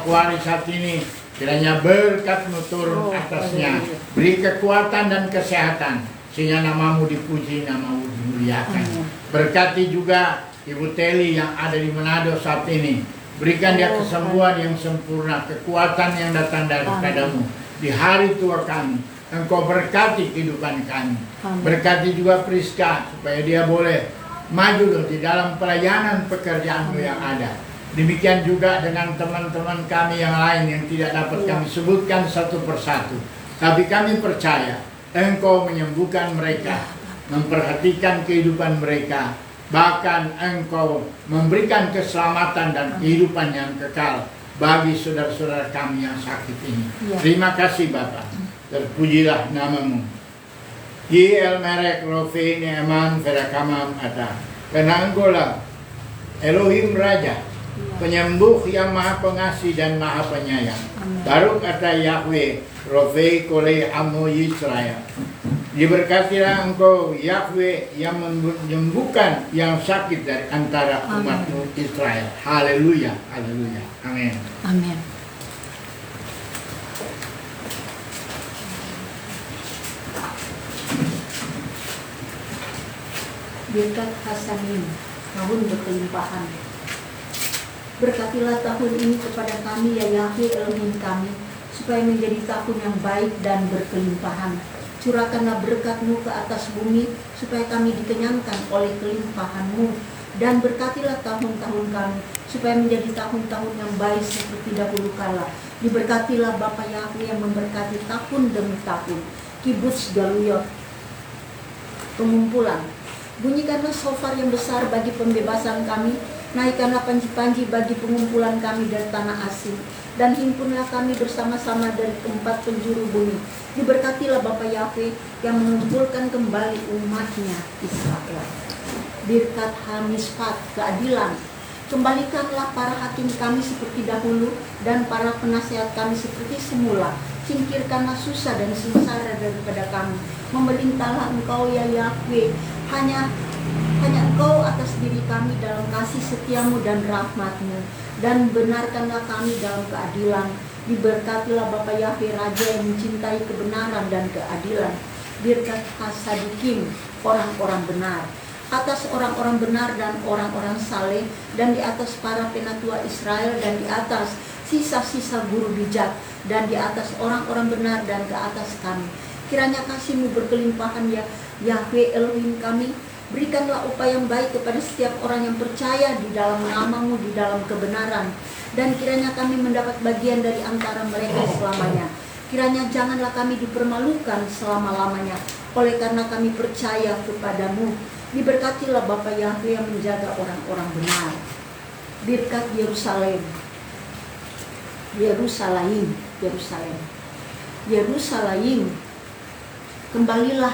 Akuari saat ini, kiranya berkat-Mu turun atasnya, beri kekuatan dan kesehatan, sehingga nama-Mu dipuji, nama-Mu dimuliakan. Berkati juga Ibu Teli yang ada di Manado saat ini, berikan dia kesembuhan yang sempurna, kekuatan yang datang daripada-Mu di hari tua kami. Engkau berkati kehidupan kami. Berkati juga Priska supaya dia boleh maju di dalam pelayanan pekerjaan-Mu yang ada. Demikian juga dengan teman-teman kami yang lain yang tidak dapat kami sebutkan satu persatu. Tapi kami percaya Engkau menyembuhkan mereka, memperhatikan kehidupan mereka, bahkan Engkau memberikan keselamatan dan kehidupan yang kekal bagi saudara-saudara kami yang sakit ini. Terima kasih Bapa. Terpujilah nama-Mu. Yel merek rofi ne'eman verakamam ata. Karena Engkaulah Elohim Raja, penyembuh yang maha pengasih dan maha penyayang. Baruk kata Yahweh rofi kole amu Yisrael. Diberkatilah Engkau Yahweh yang menyembuhkan yang sakit dari antara umat-Mu Israel. Haleluya, haleluya. Amin. Amin. Berkat Hasanin, tahun berkelimpahan. Berkatilah tahun ini kepada kami ya Yahweh Elohim kami, supaya menjadi tahun yang baik dan berkelimpahan. Curahkanlah berkat-Mu ke atas bumi, supaya kami dikenyangkan oleh kelimpahan-Mu. Dan berkatilah tahun-tahun kami, supaya menjadi tahun-tahun yang baik seperti dahulu kala. Diberkatilah Bapa Yahweh yang memberkati tahun demi tahun. Kibuts Galuyot, pengumpulan. Bunyikanlah shofar yang besar bagi pembebasan kami, naikkanlah panji-panji bagi pengumpulan kami dari tanah asing, dan himpunlah kami bersama-sama dari keempat penjuru bumi. Diberkatilah Bapa Yahweh yang mengumpulkan kembali umat-Nya Israel. Birkat Hamispat, keadilan. Kembalikanlah para hakim kami seperti dahulu, dan para penasihat kami seperti semula. Singkirkanlah susah dan sengsara daripada kami. Memerintahlah Engkau ya Yahweh, hanya Engkau atas diri kami dalam kasih setia-Mu dan rahmat-Mu, dan benarkanlah kami dalam keadilan. Diberkatilah Bapa Yahweh Raja yang mencintai kebenaran dan keadilan. Birkat Hasadikim, orang-orang benar, atas orang-orang benar dan orang-orang saleh, dan di atas para penatua Israel, dan di atas sisa-sisa guru bijak, dan di atas orang-orang benar, dan ke atas kami. Kiranya kasih-Mu berkelimpahan ya Yahweh Elohim kami. Berikanlah upah yang baik kepada setiap orang yang percaya di dalam nama-Mu, di dalam kebenaran. Dan kiranya kami mendapat bagian dari antara mereka selamanya. Kiranya janganlah kami dipermalukan selama-lamanya, oleh karena kami percaya kepada-Mu. Diberkatilah Bapa Yahweh yang menjaga orang-orang benar. Birkat Yerusalem. Yerusalem. Kembalilah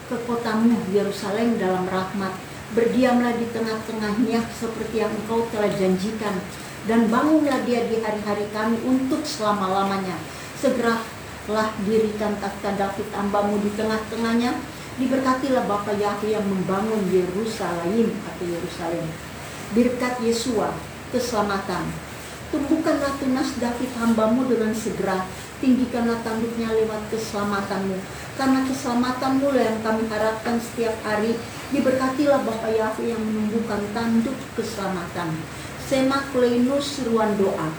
ke kota-Mu Yerusalem dalam rahmat. Berdiamlah di tengah-tengahnya seperti yang Engkau telah janjikan, dan bangunlah dia di hari-hari kami untuk selama-lamanya. Segeralah dirikan takhta David hamba-Mu di tengah-tengahnya. Diberkatilah Bapa Yahweh yang membangun Yerusalem atau Yerusalem. Birkat Yesua, keselamatan. Tumbuhkanlah tunas David hamba-Mu dengan segera. Tinggikanlah tanduknya lewat keselamatan-Mu. Karena keselamatan-Mu yang kami harapkan setiap hari. Diberkatilah Bapa Yahweh yang menumbuhkan tanduk keselamatan. Semak Leinus, seruan doa.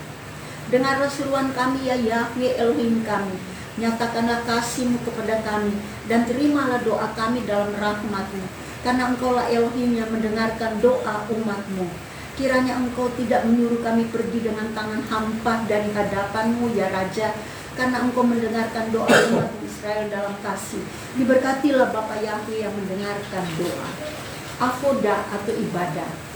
Dengarlah seruan kami ya Yahweh Elohim kami. Nyatakanlah kasih-Mu kepada kami, dan terimalah doa kami dalam rahmat-Mu. Karena Engkaulah Elohim yang mendengarkan doa umat-Mu. Kiranya Engkau tidak menyuruh kami pergi dengan tangan hampa dari hadapan-Mu ya Raja, karena Engkau mendengarkan doa umat Israel dalam kasih. Diberkatilah Bapa Yahweh yang mendengarkan doa. Avodah atau ibadah.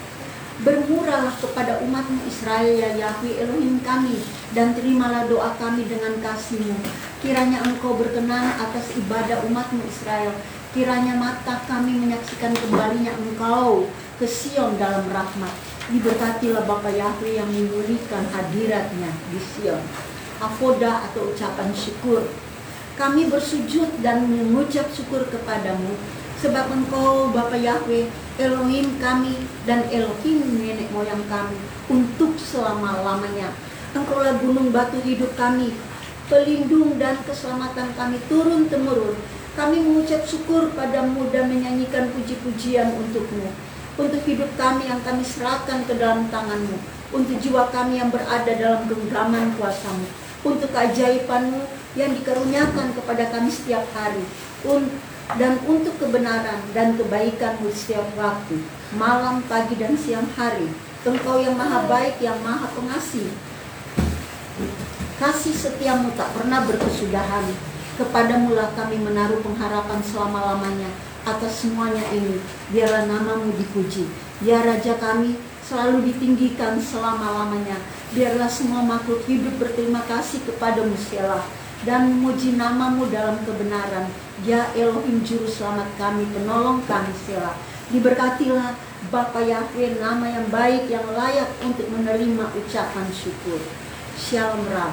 Bermurahlah kepada umat-Mu Israel ya Yahweh Elohim kami, dan terimalah doa kami dengan kasih-Mu. Kiranya Engkau berkenan atas ibadah umat-Mu Israel. Kiranya mata kami menyaksikan kembalinya Engkau ke Sion dalam rahmat. Diberkatilah Bapa Yahweh yang memulihkan hadirat-Nya di Sion. Avodah atau ucapan syukur. Kami bersujud dan mengucap syukur kepada-Mu, sebab Engkau Bapa Yahweh Elohim kami dan Elohim nenek moyang kami untuk selama-lamanya. Engkaulah gunung batu hidup kami, pelindung dan keselamatan kami turun-temurun. Kami mengucap syukur padamu dan menyanyikan puji-pujian untukmu. Untuk hidup kami yang kami serahkan ke dalam tanganmu. Untuk jiwa kami yang berada dalam genggaman kuasamu. Untuk keajaibanmu yang dikaruniakan kepada kami setiap hari. Dan untuk kebenaran dan kebaikanmu setiap waktu. Malam, pagi, dan siang hari. Engkau yang maha baik, yang maha pengasih. Kasih setiamu tak pernah berkesudahan. Kepadamu lah kami menaruh pengharapan selama-lamanya. Atas semuanya ini, biarlah namamu dipuji. Ya Raja kami, selalu ditinggikan selama-lamanya. Biarlah semua makhluk hidup berterima kasih kepadamu Selah, dan memuji namamu dalam kebenaran. Ya Elohim Juru Selamat kami, penolong kami Selah. Diberkatilah Bapa Yahweh, nama yang baik, yang layak untuk menerima ucapan syukur. Shalom Rab.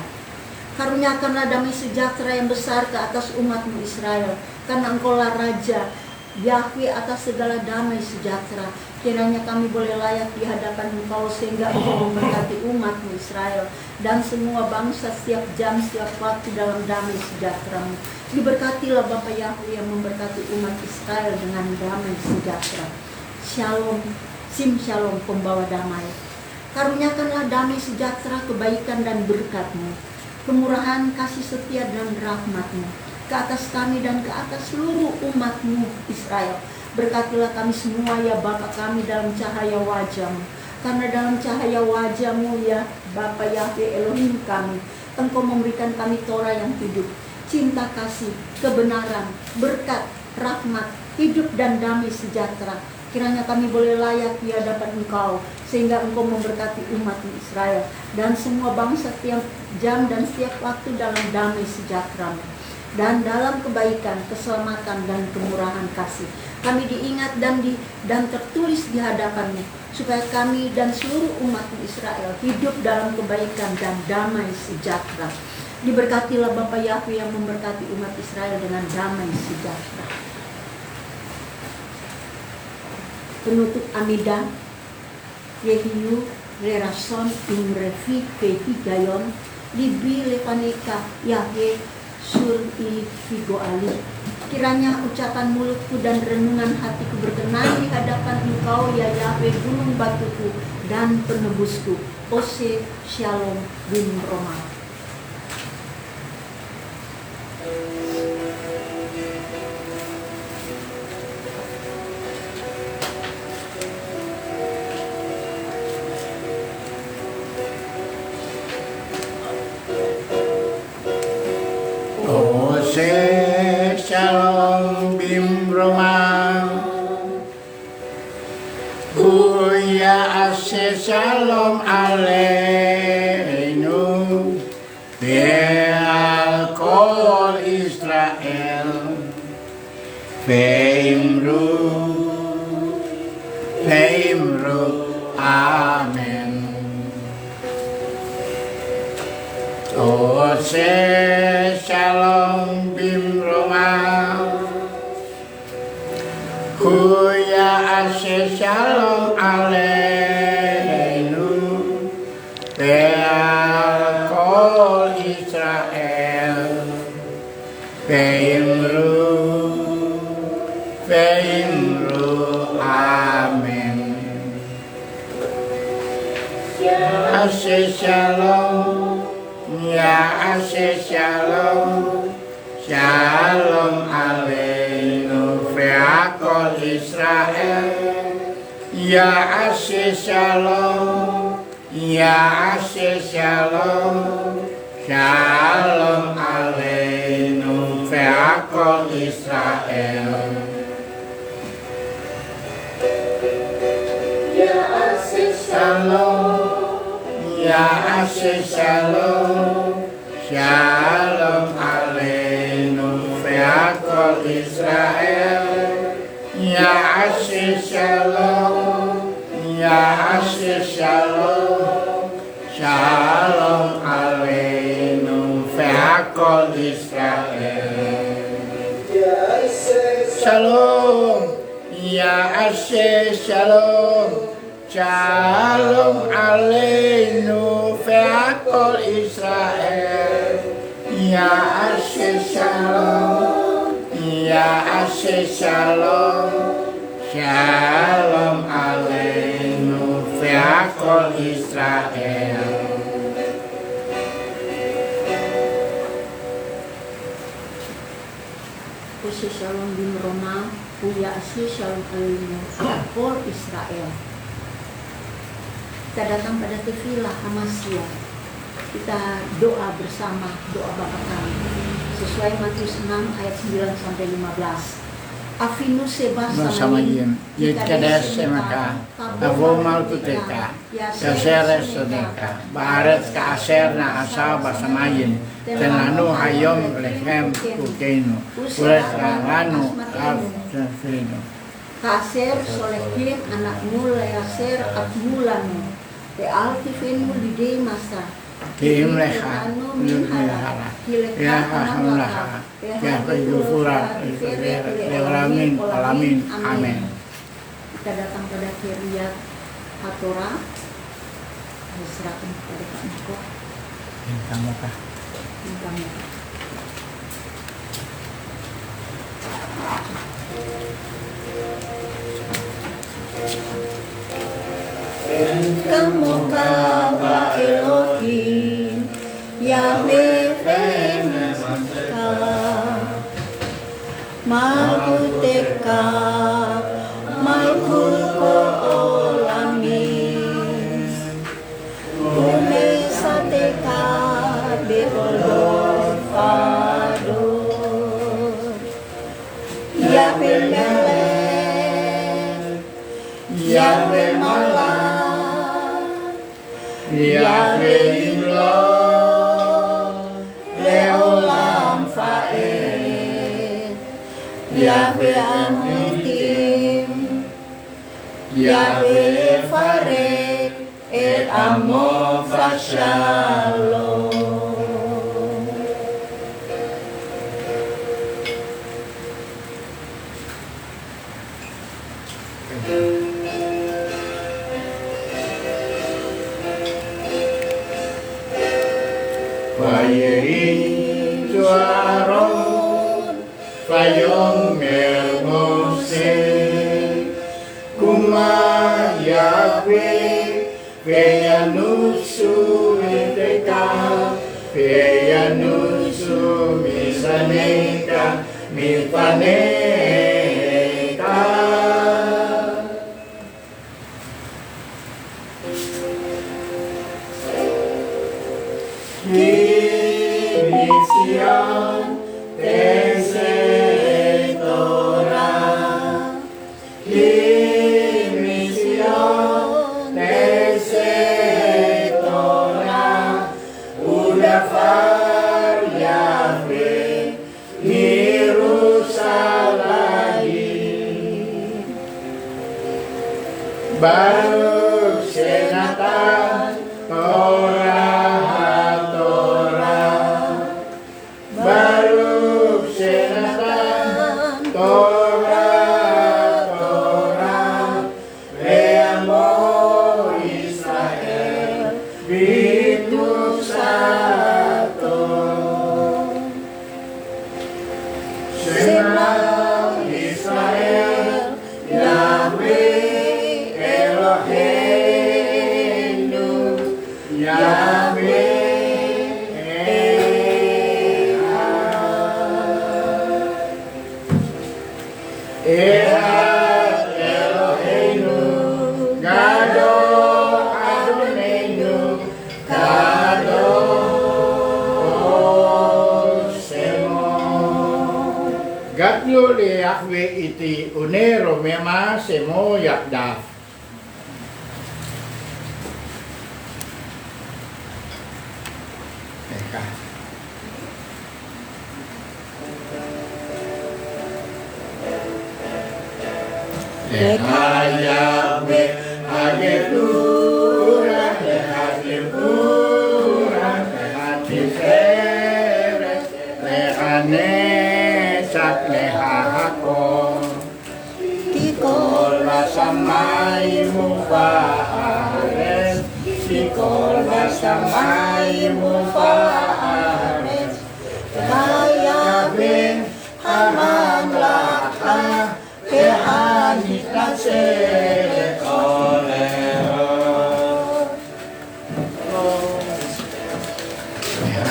Karuniakanlah damai sejahtera yang besar ke atas umatmu Israel, karena engkaulah Raja Yahweh atas segala damai sejahtera. Kiranya kami boleh layak di hadapan engkau, sehingga engkau memberkati umatmu Israel dan semua bangsa setiap jam, setiap waktu dalam damai sejahtera-Mu. Diberkatilah Bapa Yahweh yang memberkati umat Israel dengan damai sejahtera. Shalom, Sim Shalom, pembawa damai. Karuniakanlah damai sejahtera, kebaikan dan berkat-Mu, kemurahan, kasih setia dan rahmat-Mu ke atas kami dan ke atas seluruh umat-Mu Israel. Berkatilah kami semua ya Bapa kami dalam cahaya wajah-Mu, karena dalam cahaya wajah-Mu ya Bapa Yahweh Elohim kami, Engkau memberikan kami Torah yang hidup, cinta kasih, kebenaran, berkat, rahmat, hidup dan damai sejahtera. Kiranya kami boleh layak di hadapan Engkau, sehingga Engkau memberkati umat Israel dan semua bangsa setiap jam dan setiap waktu dalam damai sejahtera dan dalam kebaikan, keselamatan dan kemurahan kasih. Kami diingat dan tertulis di hadapan-Mu, supaya kami dan seluruh umat Israel hidup dalam kebaikan dan damai sejahtera. Diberkatilah Bapa Yahweh yang memberkati umat Israel dengan damai sejahtera. Penutup Amida, Yehiyu, Rerason, Imrefi, Kehi, Gayon, Libi, Levaneka, Yahweh, Sur-i, Figo-ali. Kiranya ucapan mulutku dan renungan hatiku berkenan di hadapan Engkau, ya Yahweh, gunung batuku dan penebusku. Ose, Shalom, bin Roma. Shalom bim Roma, Huya ase shalom aleinu, Be'al kol Israel, Ve'imru, amen. Ose shalom bim Roma, Huya ase shalom aleinu, Be'al kol Israel, Ve'imru, amen. Ase shalom, ya ase shalom, shalom aleinu, ve'akol Israel. Ya ase shalom, ya ase shalom, shalom aleinu, ve'akol Israel. Ya ase shalom, ya ase shalom, shalom aleinu, ve'akol Israel. Ya ase shalom, ya ase shalom, shalom aleinu, ve'akol Israel. Shalom, ya ase shalom, shalom aleinu, ve'akol Israel. Ya asih shalom, ya asih shalom, shalom aleinu ve'akol Israel. Asih shalom bim Roma, ya asih shalom aleinu ve'akol Israel. Kita datang pada tefilah Amasya. Kita doa bersama, doa Bapa kami sesuai Matius 6 ayat 9 sampai 15. Afinu seba Samayin, Yitkadesh semaka, Avomal kuteka, Kaseres sedeka, Baret ka aser na asaba samayin, Tenanu hayom lechem kukenu, Uret ranganu al-sefino. Kaser solekin anak mula yaser akmulanu, te altifenu lide masa. Kim leha, lehara, leha, ya kejufura, leuramin, alamin, amin. Kita datang pada Kiryat Hatorah, diserahkan kepada Pak Niko. Kamu kah? Kamu. Kamu kaba Elohim, Yahweh Ve'emaka, Malkuteka, Malkuko Olamin, Umesateka Be'odor Fador, Yahweh Melech, Yahweh Malach, Yahweh Imloh, Leolam Fa'ed, Yahweh Amutim, Yahweh Farek, Et Amo Vashalom. Vayehi Tuaron, Vayom Mose, Kuma Yahweh, Veyanusu Miteka, Veyanusu Misaneka, Mipaneka. Mission Tese Torah, Mission Tese Torah, Udafar Yahweh Yerusalem, Baruch Senatan Torah. Baruch Senatan Torah, Ve'amo Israel, Bitu Sato. Shema Israel, Yahweh Eloheinu, Yahweh. Ehad Eloheinu, Gadol Adoneinu, Gadol Shemo. Gadol Yahweh iti unero mema Shemo yakdaf. Leha Yahweh Hagedurah, Leha Gimurah, Leha Tiferet, Leha Nesak, Leha Hakon, Kikol Basamai Mubahares, Kikol Basamai samai mufaret Hayabin Haman laka Kehanit nasir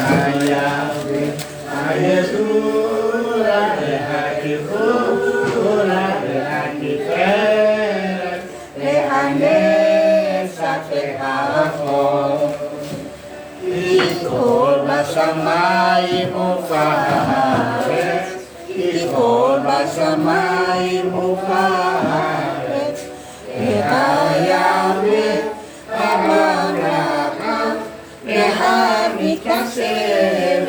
Hayabin Ayasura Rehakifura Rehakiferet Rehane Satehafo Ikol basamai mufaret Ikol basamai mufaret Hayabin Haman laka Kehanit nasir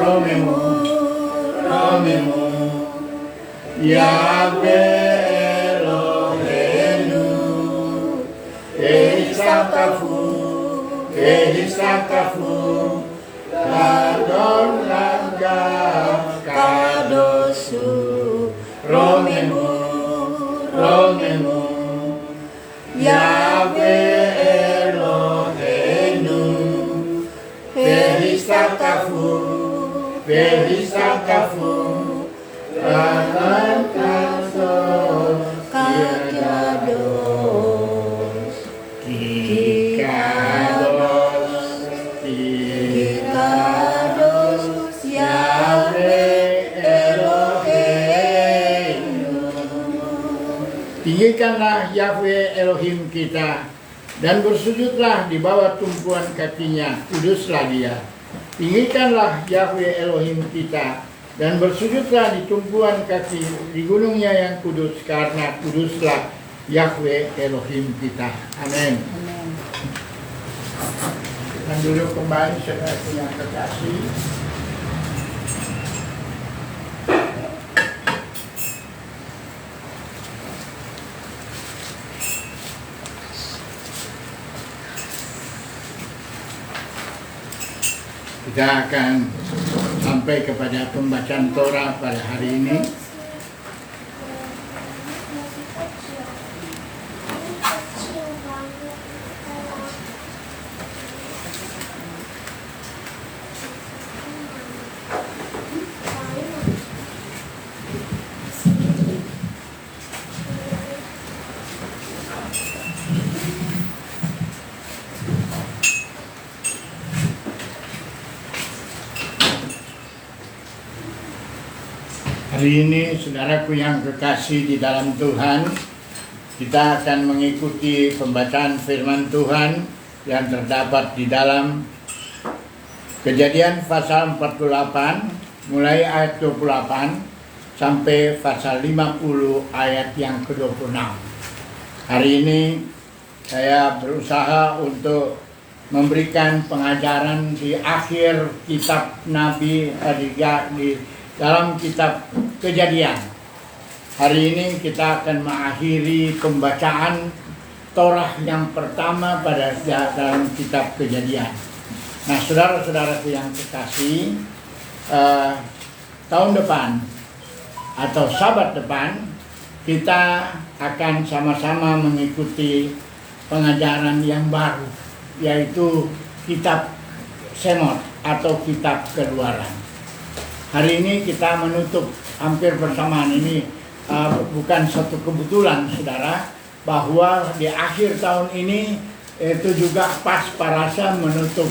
Romemu, Romemu, Yahweh Eloheinu, Kehisakafu, Ladon Langam Kadosu, Romemu, Romemu, Yahweh Eloheinu, Kehisakafu, Lahan kasos Kikados, Yahweh Eloheinu. Tinggikanlah Yahweh Elohim kita dan bersujudlah di bawah tumpuan kakinya, kuduslah dia. Tinggikanlah Yahweh Elohim kita dan bersujudlah di tumpuan kaki di gunungnya yang kudus, karena kuduslah Yahweh Elohim kita. Amin. Dan duduk kembali saudaraku yang terkasih. Kita akan sampai kepada pembacaan Torah pada hari ini. Hari ini, saudaraku yang kekasih di dalam Tuhan, kita akan mengikuti pembacaan firman Tuhan yang terdapat di dalam Kejadian pasal 48, mulai ayat 28 sampai pasal 50 ayat yang ke-26. Hari ini saya berusaha untuk memberikan pengajaran di akhir kitab Nabi di dalam kitab Kejadian. Hari ini kita akan mengakhiri pembacaan Torah yang pertama pada dalam kitab Kejadian. Nah, saudara-saudaraku yang kekasih, tahun depan atau Sabat depan kita akan sama-sama mengikuti pengajaran yang baru, yaitu kitab Semot atau kitab Keluaran. Hari ini kita menutup hampir bersamaan. Ini bukan satu kebetulan, saudara, bahwa di akhir tahun ini itu juga pas Parasa menutup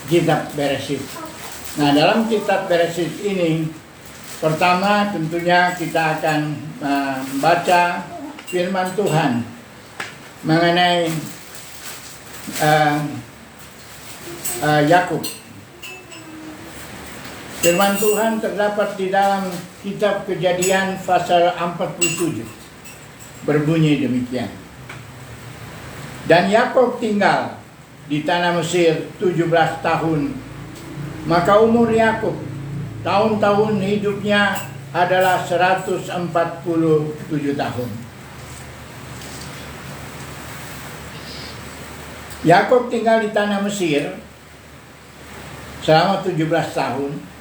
kitab Beresyit. Nah, dalam kitab Beresyit ini, pertama tentunya kita akan membaca firman Tuhan mengenai Yakub. Firman Tuhan terdapat di dalam kitab Kejadian pasal 47. Berbunyi demikian. Dan Yakub tinggal di tanah Mesir 17 tahun. Maka umur Yakub tahun-tahun hidupnya adalah 147 tahun. Yakub tinggal di tanah Mesir selama 17 tahun.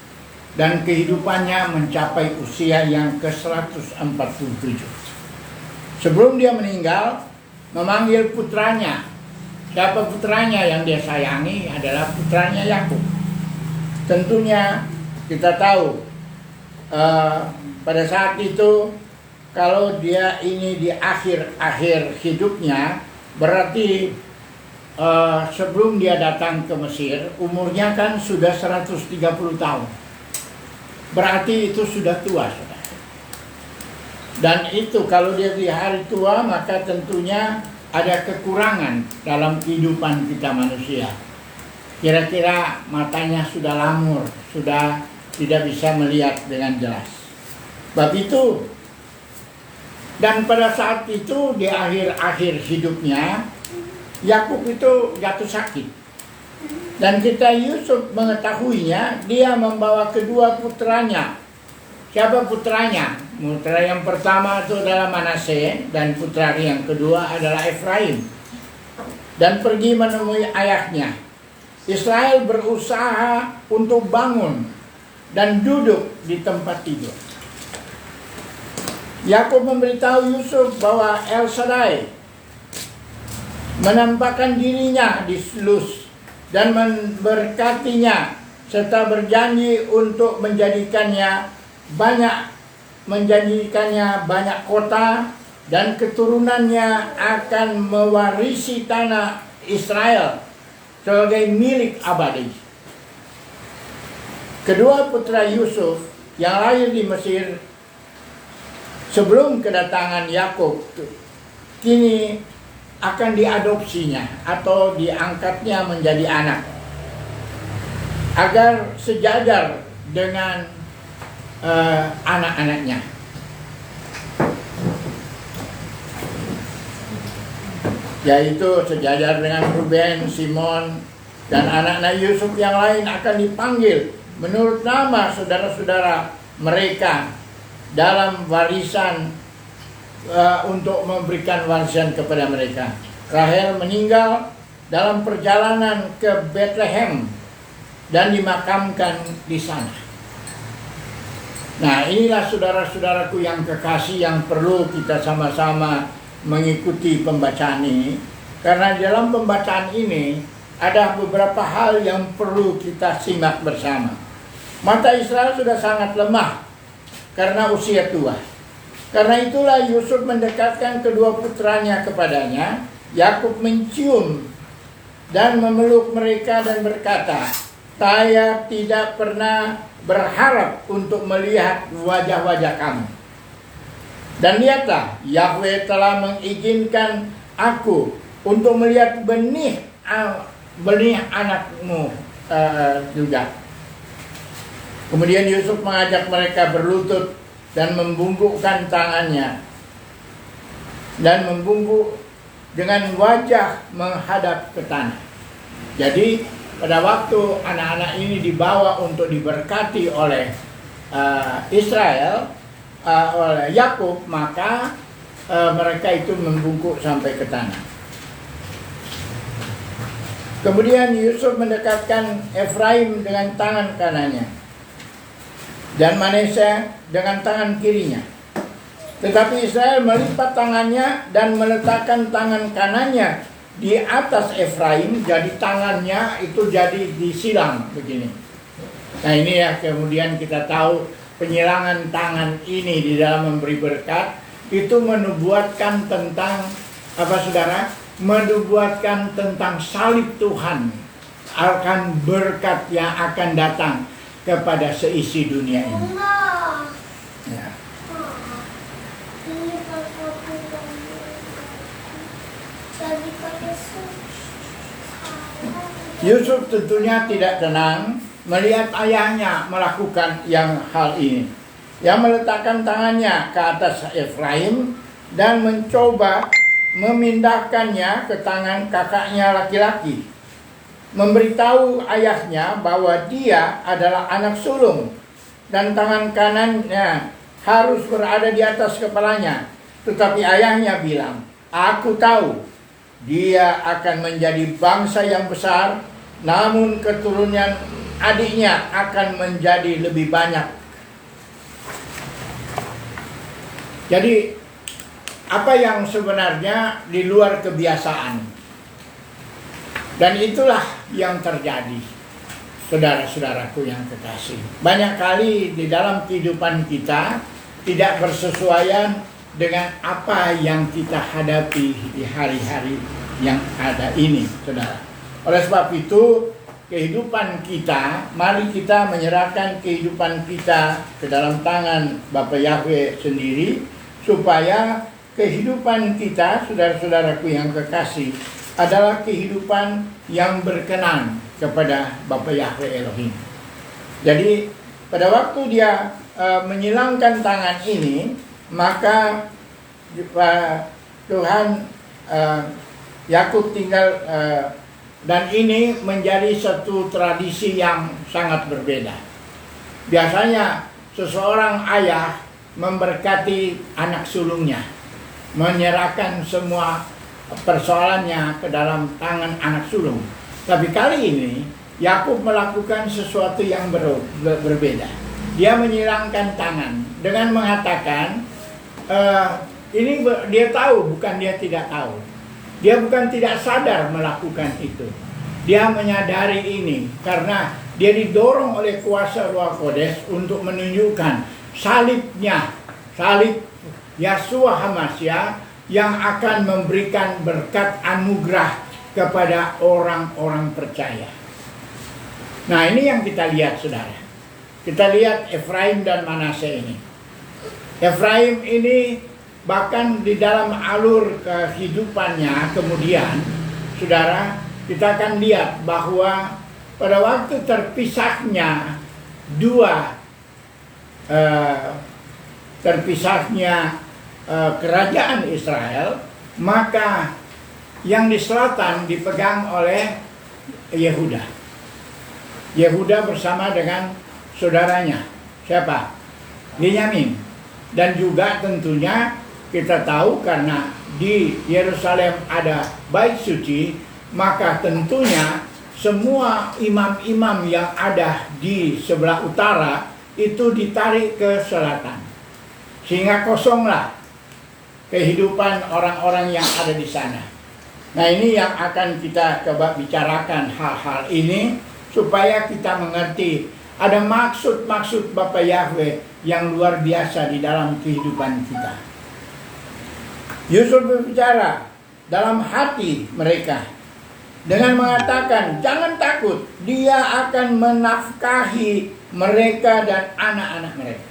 Dan kehidupannya mencapai usia yang ke-147. Sebelum dia meninggal, memanggil putranya. Siapa putranya yang dia sayangi adalah putranya Yakub. Tentunya kita tahu pada saat itu kalau dia ini di akhir hidupnya, berarti sebelum dia datang ke Mesir, umurnya kan sudah 130 tahun. Berarti itu sudah tua, saudara. Dan itu kalau dia di hari tua, maka tentunya ada kekurangan dalam kehidupan kita manusia. Kira-kira matanya sudah lamur, sudah tidak bisa melihat dengan jelas. Sebab itu, dan pada saat itu di akhir-akhir hidupnya, Yakub itu jatuh sakit. Dan kita Yusuf mengetahuinya, dia membawa kedua putranya. Siapa putranya? Putra yang pertama itu adalah Manase, dan putra yang kedua adalah Efraim. Dan pergi menemui ayahnya. Israel berusaha untuk bangun dan duduk di tempat tidur. Yakub memberitahu Yusuf bahwa El Shaddai menampakkan dirinya di Luz dan memberkatinya serta berjanji untuk menjadikannya banyak kota dan keturunannya akan mewarisi tanah Israel sebagai milik abadi. Kedua putra Yusuf yang lahir di Mesir sebelum kedatangan Yakub kini akan diadopsinya atau diangkatnya menjadi anak agar sejajar dengan anak-anaknya. Yaitu sejajar dengan Ruben, Simon, dan anak-anak Yusuf yang lain akan dipanggil menurut nama saudara-saudara mereka dalam warisan untuk memberikan warisan kepada mereka. Rahel meninggal dalam perjalanan ke Bethlehem dan dimakamkan di sana. Nah, inilah saudara-saudaraku yang kekasih yang perlu kita sama-sama mengikuti pembacaan ini. Karena dalam pembacaan ini ada beberapa hal yang perlu kita simak bersama. Mata Israel sudah sangat lemah karena usia tua. Karena itulah Yusuf mendekatkan kedua putranya kepadanya. Yakub mencium dan memeluk mereka dan berkata, "Saya tidak pernah berharap untuk melihat wajah-wajah kamu. Dan lihatlah, Yahweh telah mengizinkan aku untuk melihat benih anakmu juga." Kemudian Yusuf mengajak mereka berlutut dan membungkukkan tangannya dan membungkuk dengan wajah menghadap ke tanah. Jadi pada waktu anak-anak ini dibawa untuk diberkati oleh Israel, oleh Yakub, maka mereka itu membungkuk sampai ke tanah. Kemudian Yusuf mendekatkan Efraim dengan tangan kanannya dan Manase dengan tangan kirinya. Tetapi Israel melipat tangannya dan meletakkan tangan kanannya di atas Efraim, jadi tangannya itu jadi disilang begini. Nah, ini ya kemudian kita tahu penyilangan tangan ini di dalam memberi berkat itu menubuatkan tentang apa, saudara? Menubuatkan tentang salib Tuhan akan berkat yang akan datang kepada seisi dunia ini. Ya. Yusuf tentunya tidak tenang melihat ayahnya melakukan hal ini. Yang meletakkan tangannya ke atas Efraim dan mencoba memindahkannya ke tangan kakaknya laki-laki. Memberitahu ayahnya bahwa dia adalah anak sulung dan tangan kanannya harus berada di atas kepalanya. Tetapi ayahnya bilang, "Aku tahu dia akan menjadi bangsa yang besar, namun keturunan adiknya akan menjadi lebih banyak." Jadi apa yang sebenarnya di luar kebiasaan. Dan itulah yang terjadi, saudara-saudaraku yang kekasih. Banyak kali di dalam kehidupan kita tidak bersesuaian dengan apa yang kita hadapi di hari-hari yang ada ini, saudara. Oleh sebab itu, kehidupan kita, mari kita menyerahkan kehidupan kita ke dalam tangan Bapa Yahweh sendiri, supaya kehidupan kita, saudara-saudaraku yang kekasih, adalah kehidupan yang berkenan kepada Bapa Yahweh Elohim. Jadi pada waktu dia menyilangkan tangan ini, maka Tuhan Yakub tinggal dan ini menjadi satu tradisi yang sangat berbeda. Biasanya seseorang ayah memberkati anak sulungnya, menyerahkan semua persoalannya ke dalam tangan anak sulung. Tapi kali ini Yakub melakukan sesuatu yang berbeda. Dia menyilangkan tangan dengan mengatakan, ini dia tahu, bukan dia tidak tahu. Dia bukan tidak sadar melakukan itu. Dia menyadari ini karena dia didorong oleh kuasa Roh Kudus untuk menunjukkan salibnya, salib Yeshua HaMashiach yang akan memberikan berkat anugerah kepada orang-orang percaya. Nah, ini yang kita lihat, saudara. Kita lihat Efraim dan Manasye ini. Efraim ini bahkan di dalam alur kehidupannya kemudian, saudara, kita akan lihat bahwa pada waktu terpisahnya kerajaan Israel, maka yang di selatan dipegang oleh Yehuda. Yehuda bersama dengan saudaranya, siapa? Benyamin. Dan juga tentunya kita tahu karena di Yerusalem ada bait suci, maka tentunya semua imam-imam yang ada di sebelah utara itu ditarik ke selatan. Sehingga kosonglah kehidupan orang-orang yang ada di sana. Nah, ini yang akan kita coba bicarakan hal-hal ini supaya kita mengerti ada maksud-maksud Bapa Yahweh yang luar biasa di dalam kehidupan kita. Yusuf berbicara dalam hati mereka dengan mengatakan, jangan takut, dia akan menafkahi mereka dan anak-anak mereka.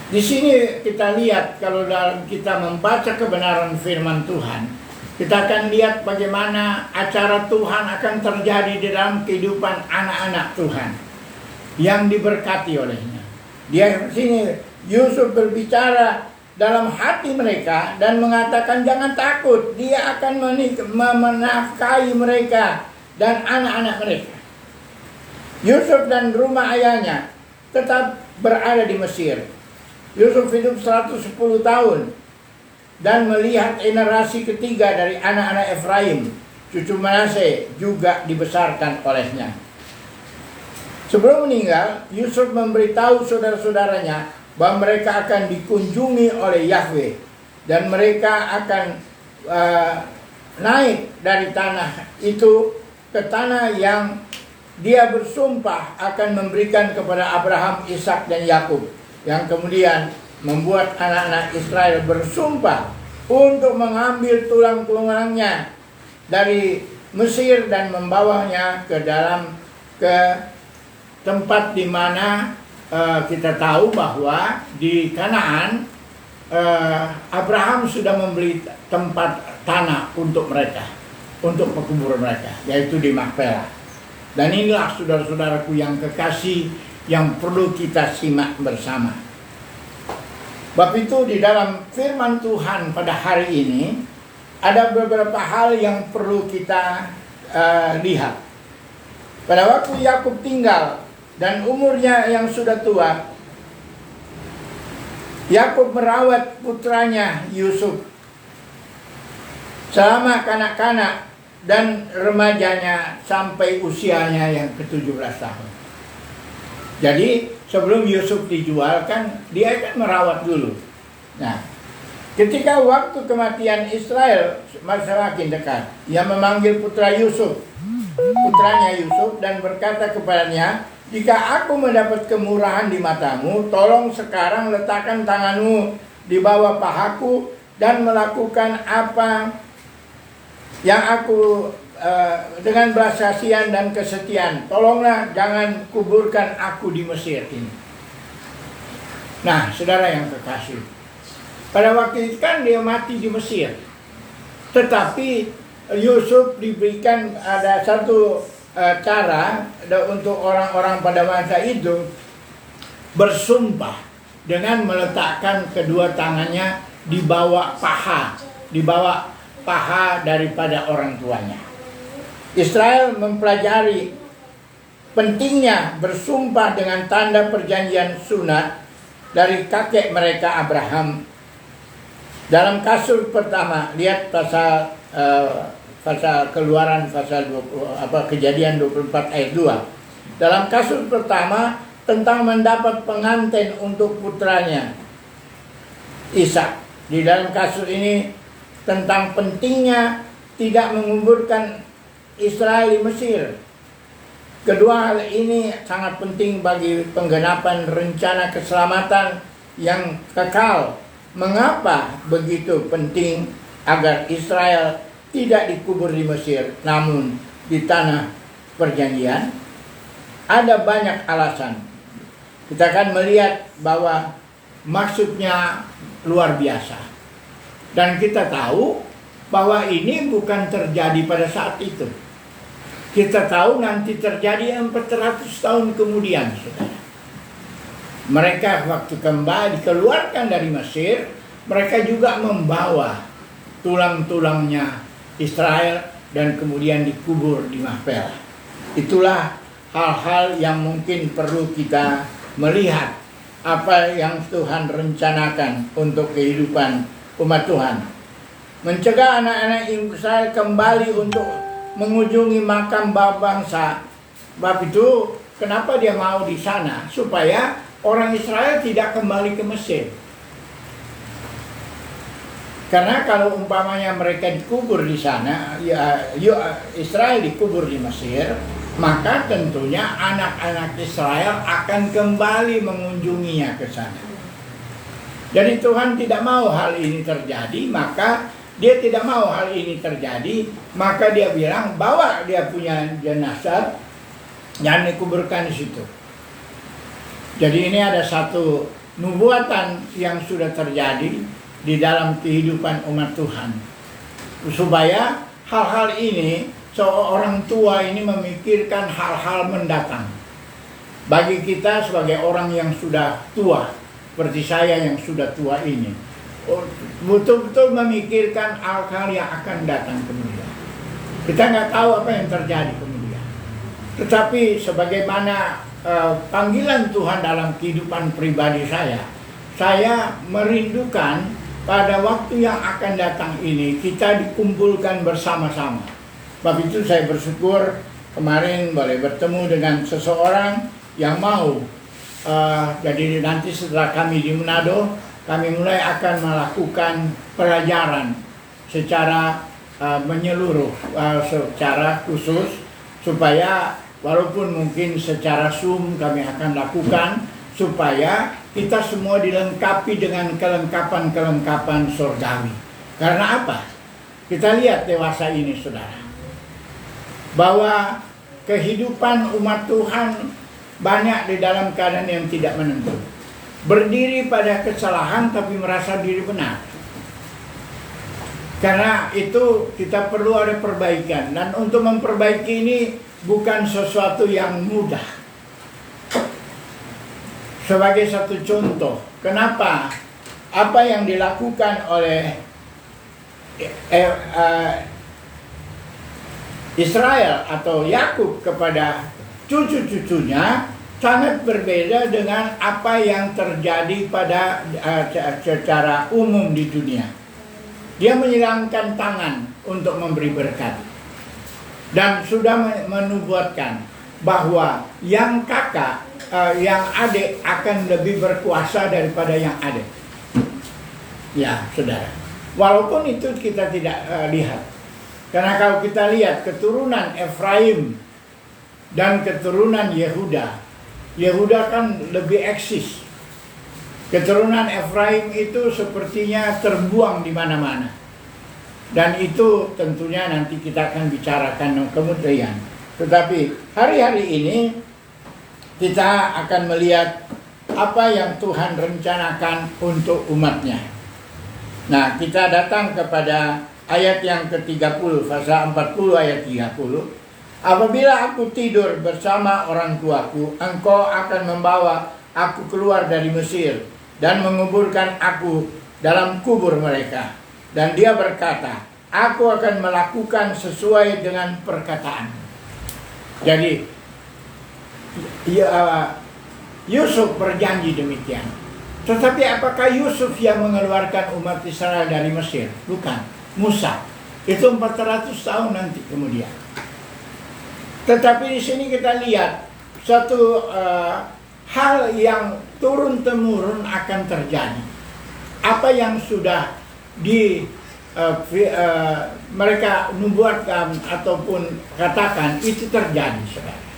Di sini kita lihat, kalau dalam kita membaca kebenaran firman Tuhan, kita akan lihat bagaimana acara Tuhan akan terjadi di dalam kehidupan anak-anak Tuhan yang diberkati olehnya. Dia di sini Yusuf berbicara dalam hati mereka dan mengatakan jangan takut, dia akan menafkahi mereka dan anak-anak mereka. Yusuf dan rumah ayahnya tetap berada di Mesir. Yusuf hidup 110 tahun dan melihat generasi ketiga dari anak-anak Efraim, cucu Manasye juga dibesarkan olehnya. Sebelum meninggal, Yusuf memberitahu saudara-saudaranya bahwa mereka akan dikunjungi oleh Yahweh dan mereka akan naik dari tanah itu ke tanah yang dia bersumpah akan memberikan kepada Abraham, Ishak dan Yakub, yang kemudian membuat anak-anak Israel bersumpah untuk mengambil tulang-tulangnya dari Mesir dan membawanya ke tempat di mana kita tahu bahwa di Kanaan Abraham sudah membeli tempat tanah untuk mereka, untuk pekuburan mereka, yaitu di Makpelah. Dan inilah saudara-saudaraku yang kekasih yang perlu kita simak bersama. Sebab itu di dalam firman Tuhan pada hari ini ada beberapa hal yang perlu kita lihat. Pada waktu Yakub tinggal dan umurnya yang sudah tua, Yakub merawat putranya Yusuf selama kanak-kanak dan remajanya sampai usianya yang ke-17 tahun. Jadi sebelum Yusuf dijual kan dia kan merawat dulu. Nah, Ketika waktu kematian Israel semakin dekat, ia memanggil putranya Yusuf dan berkata kepadanya, "Jika aku mendapat kemurahan di matamu, tolong sekarang letakkan tanganmu di bawah pahaku dan melakukan apa yang aku dengan belas kasihan dan kesetiaan. Tolonglah jangan kuburkan aku di Mesir ini." Nah, saudara yang kekasih, pada waktu itu kan dia mati di Mesir. Tetapi Yusuf diberikan ada satu cara untuk orang-orang pada masa itu bersumpah dengan meletakkan kedua tangannya di bawah paha daripada orang tuanya. Israel mempelajari pentingnya bersumpah dengan tanda perjanjian sunat dari kakek mereka Abraham. Dalam kasus pertama, lihat pasal Keluaran pasal 20, Kejadian 24 ayat 2. Dalam kasus pertama tentang mendapat pengantin untuk putranya Ishak. Di dalam kasus ini tentang pentingnya tidak menguburkan Israel di Mesir. Kedua hal ini sangat penting bagi penggenapan rencana keselamatan yang kekal. Mengapa begitu penting agar Israel tidak dikubur di Mesir, namun di tanah perjanjian? Ada banyak alasan. Kita akan melihat bahwa maksudnya luar biasa. Dan kita tahu bahwa ini bukan terjadi pada saat itu. Kita tahu nanti terjadi 400 tahun kemudian, saudara. Mereka waktu kembali dikeluarkan dari Mesir, mereka juga membawa tulang-tulangnya Israel dan kemudian dikubur di Makpelah. Itulah hal-hal yang mungkin perlu kita melihat apa yang Tuhan rencanakan untuk kehidupan umat Tuhan. Mencegah anak-anak Israel kembali untuk mengunjungi makam bangsa. Sebab itu kenapa dia mau di sana? Supaya orang Israel tidak kembali ke Mesir. Karena kalau umpamanya mereka dikubur di sana, Israel dikubur di Mesir, maka tentunya anak-anak Israel akan kembali mengunjunginya ke sana. Jadi Tuhan tidak mau hal ini terjadi, maka dia tidak mau hal ini terjadi, maka dia bilang bawa dia punya jenazah dan dikuburkan di situ. Jadi ini ada satu nubuatan yang sudah terjadi di dalam kehidupan umat Tuhan. Supaya hal-hal ini, seorang tua ini memikirkan hal-hal mendatang. Bagi kita sebagai orang yang sudah tua, seperti saya yang sudah tua ini, betul-betul memikirkan hal-hal yang akan datang kemudian. Kita nggak tahu apa yang terjadi kemudian. Tetapi sebagaimana panggilan Tuhan dalam kehidupan pribadi saya merindukan pada waktu yang akan datang ini kita dikumpulkan bersama-sama. Sebab itu saya bersyukur kemarin boleh bertemu dengan seseorang yang mau. Jadi nanti setelah kami di Manado, kami mulai akan melakukan pelajaran secara menyeluruh, secara khusus, supaya walaupun mungkin secara Zoom kami akan lakukan, supaya kita semua dilengkapi dengan kelengkapan-kelengkapan surgawi. Karena apa? Kita lihat dewasa ini, saudara, bahwa kehidupan umat Tuhan banyak di dalam keadaan yang tidak menentu. Berdiri pada kesalahan tapi merasa diri benar. Karena itu kita perlu ada perbaikan. Dan untuk memperbaiki ini bukan sesuatu yang mudah. Sebagai satu contoh, kenapa apa yang dilakukan oleh Israel atau Yakub kepada cucu-cucunya sangat berbeda dengan apa yang terjadi pada secara umum di dunia. Dia menyilangkan tangan untuk memberi berkat dan sudah menubuatkan bahwa yang kakak, yang adik akan lebih berkuasa daripada yang adik. Ya, saudara. Walaupun itu kita tidak lihat. Karena kalau kita lihat keturunan Efraim dan keturunan Yehuda, Yehuda kan lebih eksis. Keturunan Efraim itu sepertinya terbuang di mana-mana. Dan itu tentunya nanti kita akan bicarakan kemudian. Tetapi hari-hari ini kita akan melihat apa yang Tuhan rencanakan untuk umatnya. Nah, kita datang kepada ayat yang ke-30, pasal 40 ayat 30. Apabila aku tidur bersama orang tuaku, engkau akan membawa aku keluar dari Mesir dan menguburkan aku dalam kubur mereka. Dan dia berkata, aku akan melakukan sesuai dengan perkataan. Jadi Yusuf berjanji demikian. Tetapi apakah Yusuf yang mengeluarkan umat Israel dari Mesir? Bukan, Musa. Itu 400 tahun nanti kemudian. Tetapi di sini kita lihat satu hal yang turun-temurun akan terjadi. Apa yang sudah mereka nubuatkan ataupun katakan itu terjadi, saudara.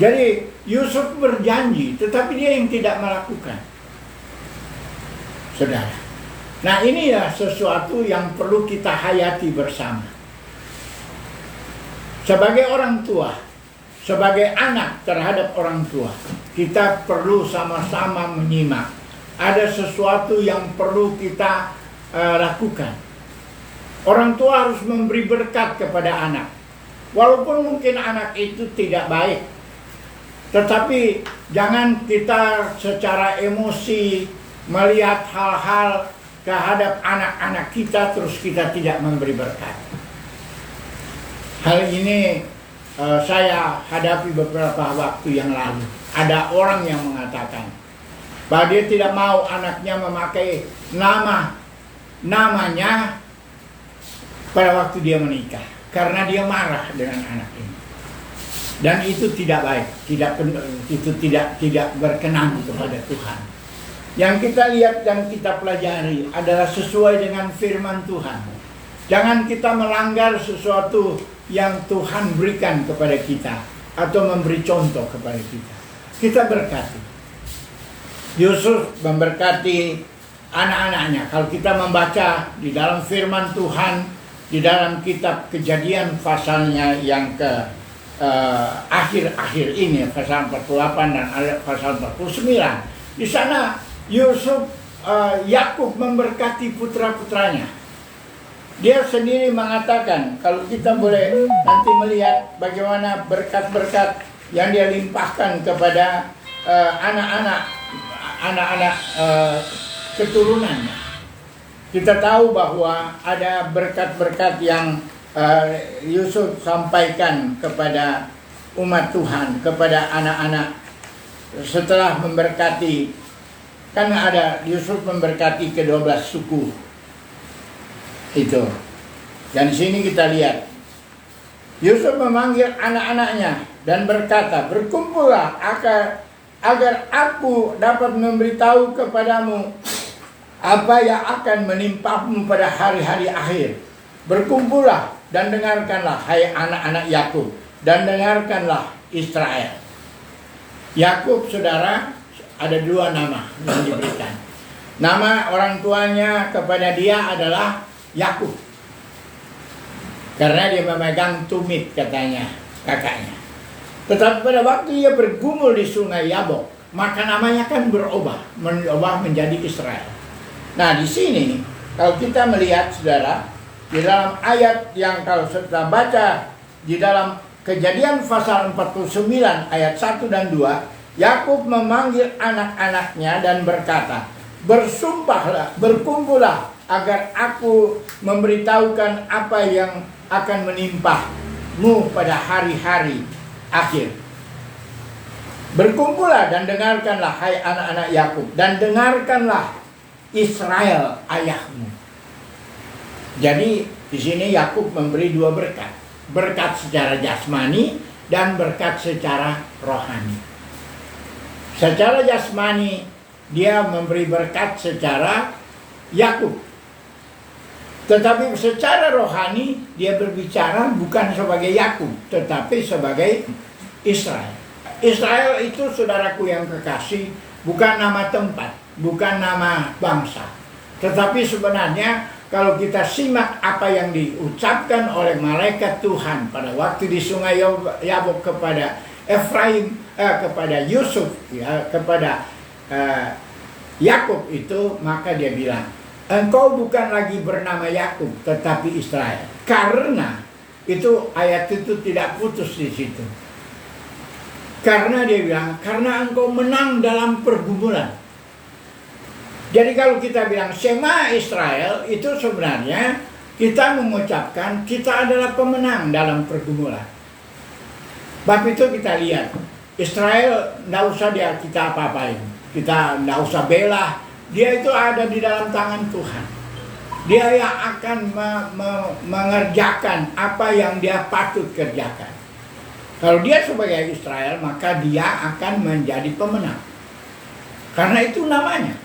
Jadi Yusuf berjanji, tetapi dia yang tidak melakukan, saudara. Nah, ini ya sesuatu yang perlu kita hayati bersama. Sebagai orang tua, sebagai anak terhadap orang tua, kita perlu sama-sama menyimak. Ada sesuatu yang perlu kita lakukan. Orang tua harus memberi berkat kepada anak. Walaupun mungkin anak itu tidak baik, tetapi jangan kita secara emosi melihat hal-hal terhadap anak-anak kita terus kita tidak memberi berkat. Hal ini saya hadapi beberapa waktu yang lalu. Ada orang yang mengatakan bahwa dia tidak mau anaknya memakai namanya pada waktu dia menikah karena dia marah dengan anak ini. Dan itu tidak baik, tidak berkenan kepada Tuhan. Yang kita lihat dan kita pelajari adalah sesuai dengan firman Tuhan. Jangan kita melanggar sesuatu yang Tuhan berikan kepada kita atau memberi contoh kepada kita. Kita berkati. Yusuf memberkati anak-anaknya. Kalau kita membaca di dalam firman Tuhan, di dalam kitab Kejadian pasalnya yang ke akhir-akhir ini, pasal 48 dan pasal 49. Di sana Yusuf, Yakub memberkati putra-putranya. Dia sendiri mengatakan, kalau kita boleh nanti melihat bagaimana berkat-berkat yang dia limpahkan kepada anak-anak keturunannya. Kita tahu bahwa ada berkat-berkat yang Yusuf sampaikan kepada umat Tuhan, kepada anak-anak setelah memberkati. Kan ada Yusuf memberkati ke-12 suku itu. Dan di sini kita lihat Yusuf memanggil anak-anaknya dan berkata, berkumpullah agar aku dapat memberitahu kepadamu apa yang akan menimpamu pada hari-hari akhir. Berkumpullah dan dengarkanlah, hai anak-anak Yakub, dan dengarkanlah Israel. Yakub, saudara, ada 2 nama yang diberikan. Nama orang tuanya kepada dia adalah Yakub, karena dia memegang tumit, katanya kakaknya. Tetapi pada waktu dia bergumul di sungai Yabok, maka namanya kan berubah menjadi Israel. Nah, di sini kalau kita melihat, saudara, di dalam ayat yang kalau kita baca di dalam Kejadian pasal 49 ayat 1 dan 2, Yakub memanggil anak-anaknya dan berkata, bersumpahlah, berkumpullah agar aku memberitahukan apa yang akan menimpamu pada hari-hari akhir. Berkumpullah dan dengarkanlah, hai anak-anak Yakub, dan dengarkanlah Israel ayahmu. Jadi di sini Yakub memberi 2 berkat. Berkat secara jasmani dan berkat secara rohani. Secara jasmani dia memberi berkat secara Yakub. Tetapi secara rohani dia berbicara bukan sebagai Yakub, tetapi sebagai Israel. Israel itu, saudaraku yang kekasih, bukan nama tempat, bukan nama bangsa. Tetapi sebenarnya kalau kita simak apa yang diucapkan oleh malaikat Tuhan pada waktu di Sungai Yabok kepada Efraim, kepada Yusuf, ya, kepada Yakub itu, maka dia bilang, engkau bukan lagi bernama Yakub, tetapi Israel. Karena itu ayat itu tidak putus di situ. Karena dia bilang, karena engkau menang dalam pergumulan. Jadi kalau kita bilang Shema Israel, itu sebenarnya kita mengucapkan kita adalah pemenang dalam pergumulan. Bab itu kita lihat, Israel tidak usah kita apa-apain, kita tidak usah bela, dia itu ada di dalam tangan Tuhan. Dia yang akan mengerjakan apa yang dia patut kerjakan. Kalau dia sebagai Israel, maka dia akan menjadi pemenang. Karena itu namanya.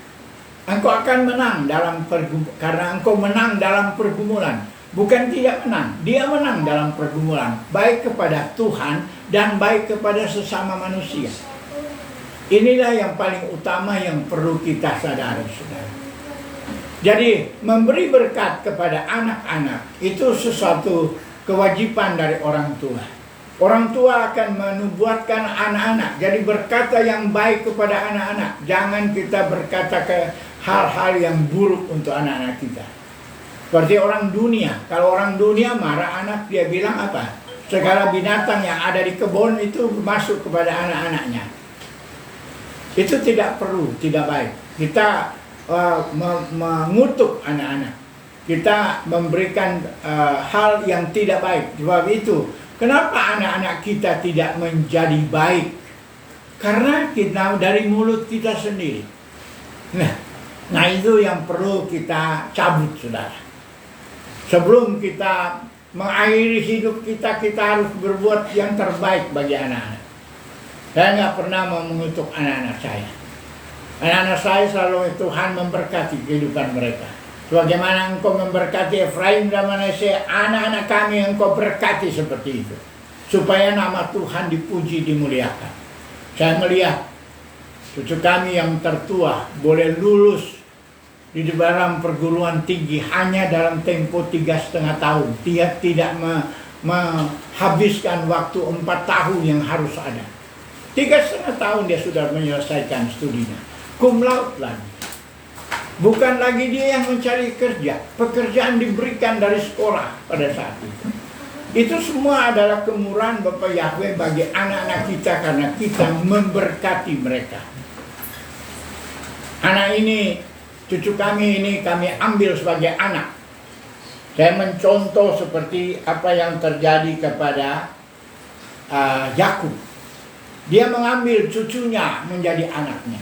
Engkau akan menang karena engkau menang dalam pergumulan. Bukan tidak menang, dia menang dalam pergumulan. Baik kepada Tuhan dan baik kepada sesama manusia. Inilah yang paling utama yang perlu kita sadari, saudara. Jadi memberi berkat kepada anak-anak itu sesuatu kewajiban dari orang tua. Orang tua akan menubuatkan anak-anak. Jadi berkata yang baik kepada anak-anak. Jangan kita berkata ke hal-hal yang buruk untuk anak-anak kita. Seperti orang dunia. Kalau orang dunia marah anak, dia bilang apa? Segala binatang yang ada di kebun itu masuk kepada anak-anaknya. Itu tidak perlu, tidak baik. Kita mengutuk anak-anak. Kita memberikan hal yang tidak baik. Sebab itu, kenapa anak-anak kita tidak menjadi baik? Karena kita dari mulut kita sendiri. Nah itu yang perlu kita cabut, saudara. Sebelum kita mengakhiri hidup kita, kita harus berbuat yang terbaik bagi anak-anak. Saya nggak pernah mau mengutuk anak-anak saya. Anak-anak saya selalu Tuhan memberkati kehidupan mereka. Sebagaimana engkau memberkati Efraim dan Manasye, anak-anak kami engkau berkati seperti itu. Supaya nama Tuhan dipuji, dimuliakan. Saya melihat cucu kami yang tertua boleh lulus di dalam perguruan tinggi hanya dalam tempo 3,5 tahun. Dia tidak menghabiskan waktu 4 tahun yang harus ada. 3,5 tahun dia sudah menyelesaikan studinya. Cum laude lagi. Bukan lagi dia yang mencari kerja. Pekerjaan diberikan dari sekolah pada saat itu. Itu semua adalah kemurahan Bapa Yahweh bagi anak-anak kita karena kita memberkati mereka. Anak ini, cucu kami ini kami ambil sebagai anak. Saya mencontoh seperti apa yang terjadi kepada Yakub. Dia mengambil cucunya menjadi anaknya.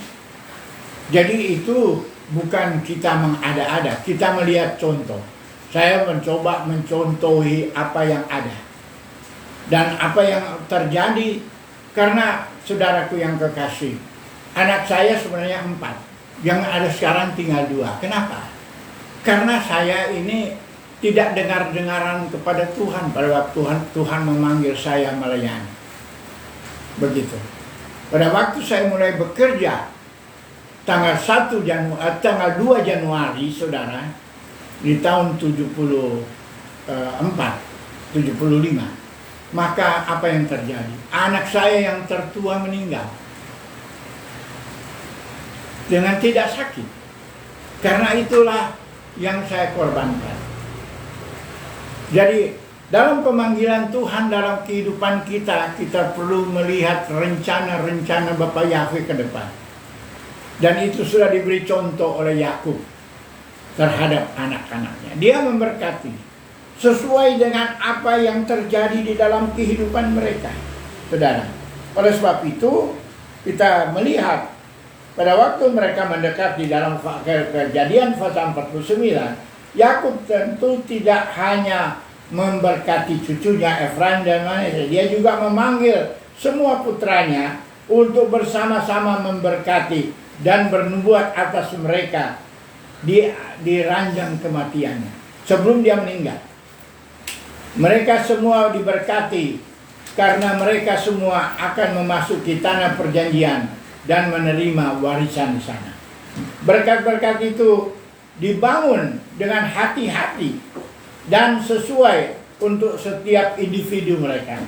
Jadi itu bukan kita mengada-ada, kita melihat contoh. Saya mencoba mencontohi apa yang ada. Dan apa yang terjadi, karena saudaraku yang kekasih, anak saya sebenarnya 4. Yang ada sekarang tinggal 2. Kenapa? Karena saya ini tidak dengar-dengaran kepada Tuhan pada waktu Tuhan memanggil saya melayani. Begitu. Pada waktu saya mulai bekerja tanggal 2 Januari, saudara, di tahun 75, maka apa yang terjadi? Anak saya yang tertua meninggal dengan tidak sakit. Karena itulah yang saya korbankan. Jadi dalam pemanggilan Tuhan dalam kehidupan kita, kita perlu melihat rencana-rencana Bapa Yahweh ke depan. Dan itu sudah diberi contoh oleh Yakub terhadap anak-anaknya. Dia memberkati sesuai dengan apa yang terjadi di dalam kehidupan mereka, saudara. Oleh sebab itu, kita melihat pada waktu mereka mendekat di dalam Kejadian pasal 49, Yakub tentu tidak hanya memberkati cucunya Efraim dan Manasye, dia juga memanggil semua putranya untuk bersama-sama memberkati dan bernubuat atas mereka diranjang kematiannya sebelum dia meninggal. Mereka semua diberkati karena mereka semua akan memasuki tanah perjanjian dan menerima warisan di sana. Berkat-berkat itu dibangun dengan hati-hati dan sesuai untuk setiap individu mereka.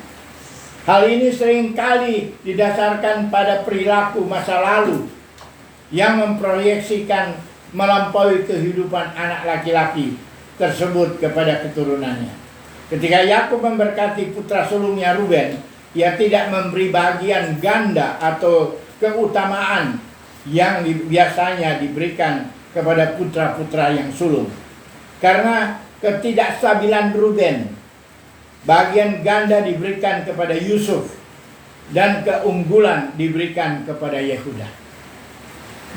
Hal ini seringkali didasarkan pada perilaku masa lalu yang memproyeksikan melampaui kehidupan anak laki-laki tersebut kepada keturunannya. Ketika Yakub memberkati putra sulungnya Ruben, ia tidak memberi bagian ganda atau keutamaan yang biasanya diberikan kepada putra-putra yang sulung. Karena ketidakstabilan Ruben, bagian ganda diberikan kepada Yusuf dan keunggulan diberikan kepada Yehuda.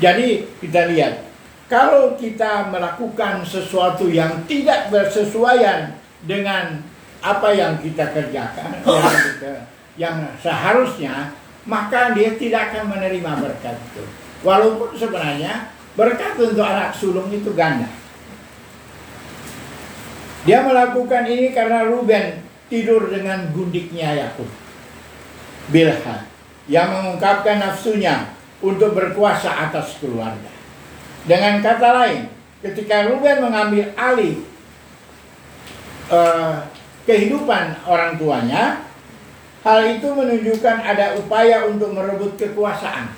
Jadi kita lihat, kalau kita melakukan sesuatu yang tidak bersesuaian dengan apa yang kita kerjakan, yang seharusnya, maka dia tidak akan menerima berkat itu. Walaupun sebenarnya berkat untuk anak sulung itu ganda. Dia melakukan ini karena Ruben tidur dengan gundiknya Yakub, Bilha, yang mengungkapkan nafsunya untuk berkuasa atas keluarga. Dengan kata lain, ketika Ruben mengambil alih kehidupan orang tuanya, hal itu menunjukkan ada upaya untuk merebut kekuasaan.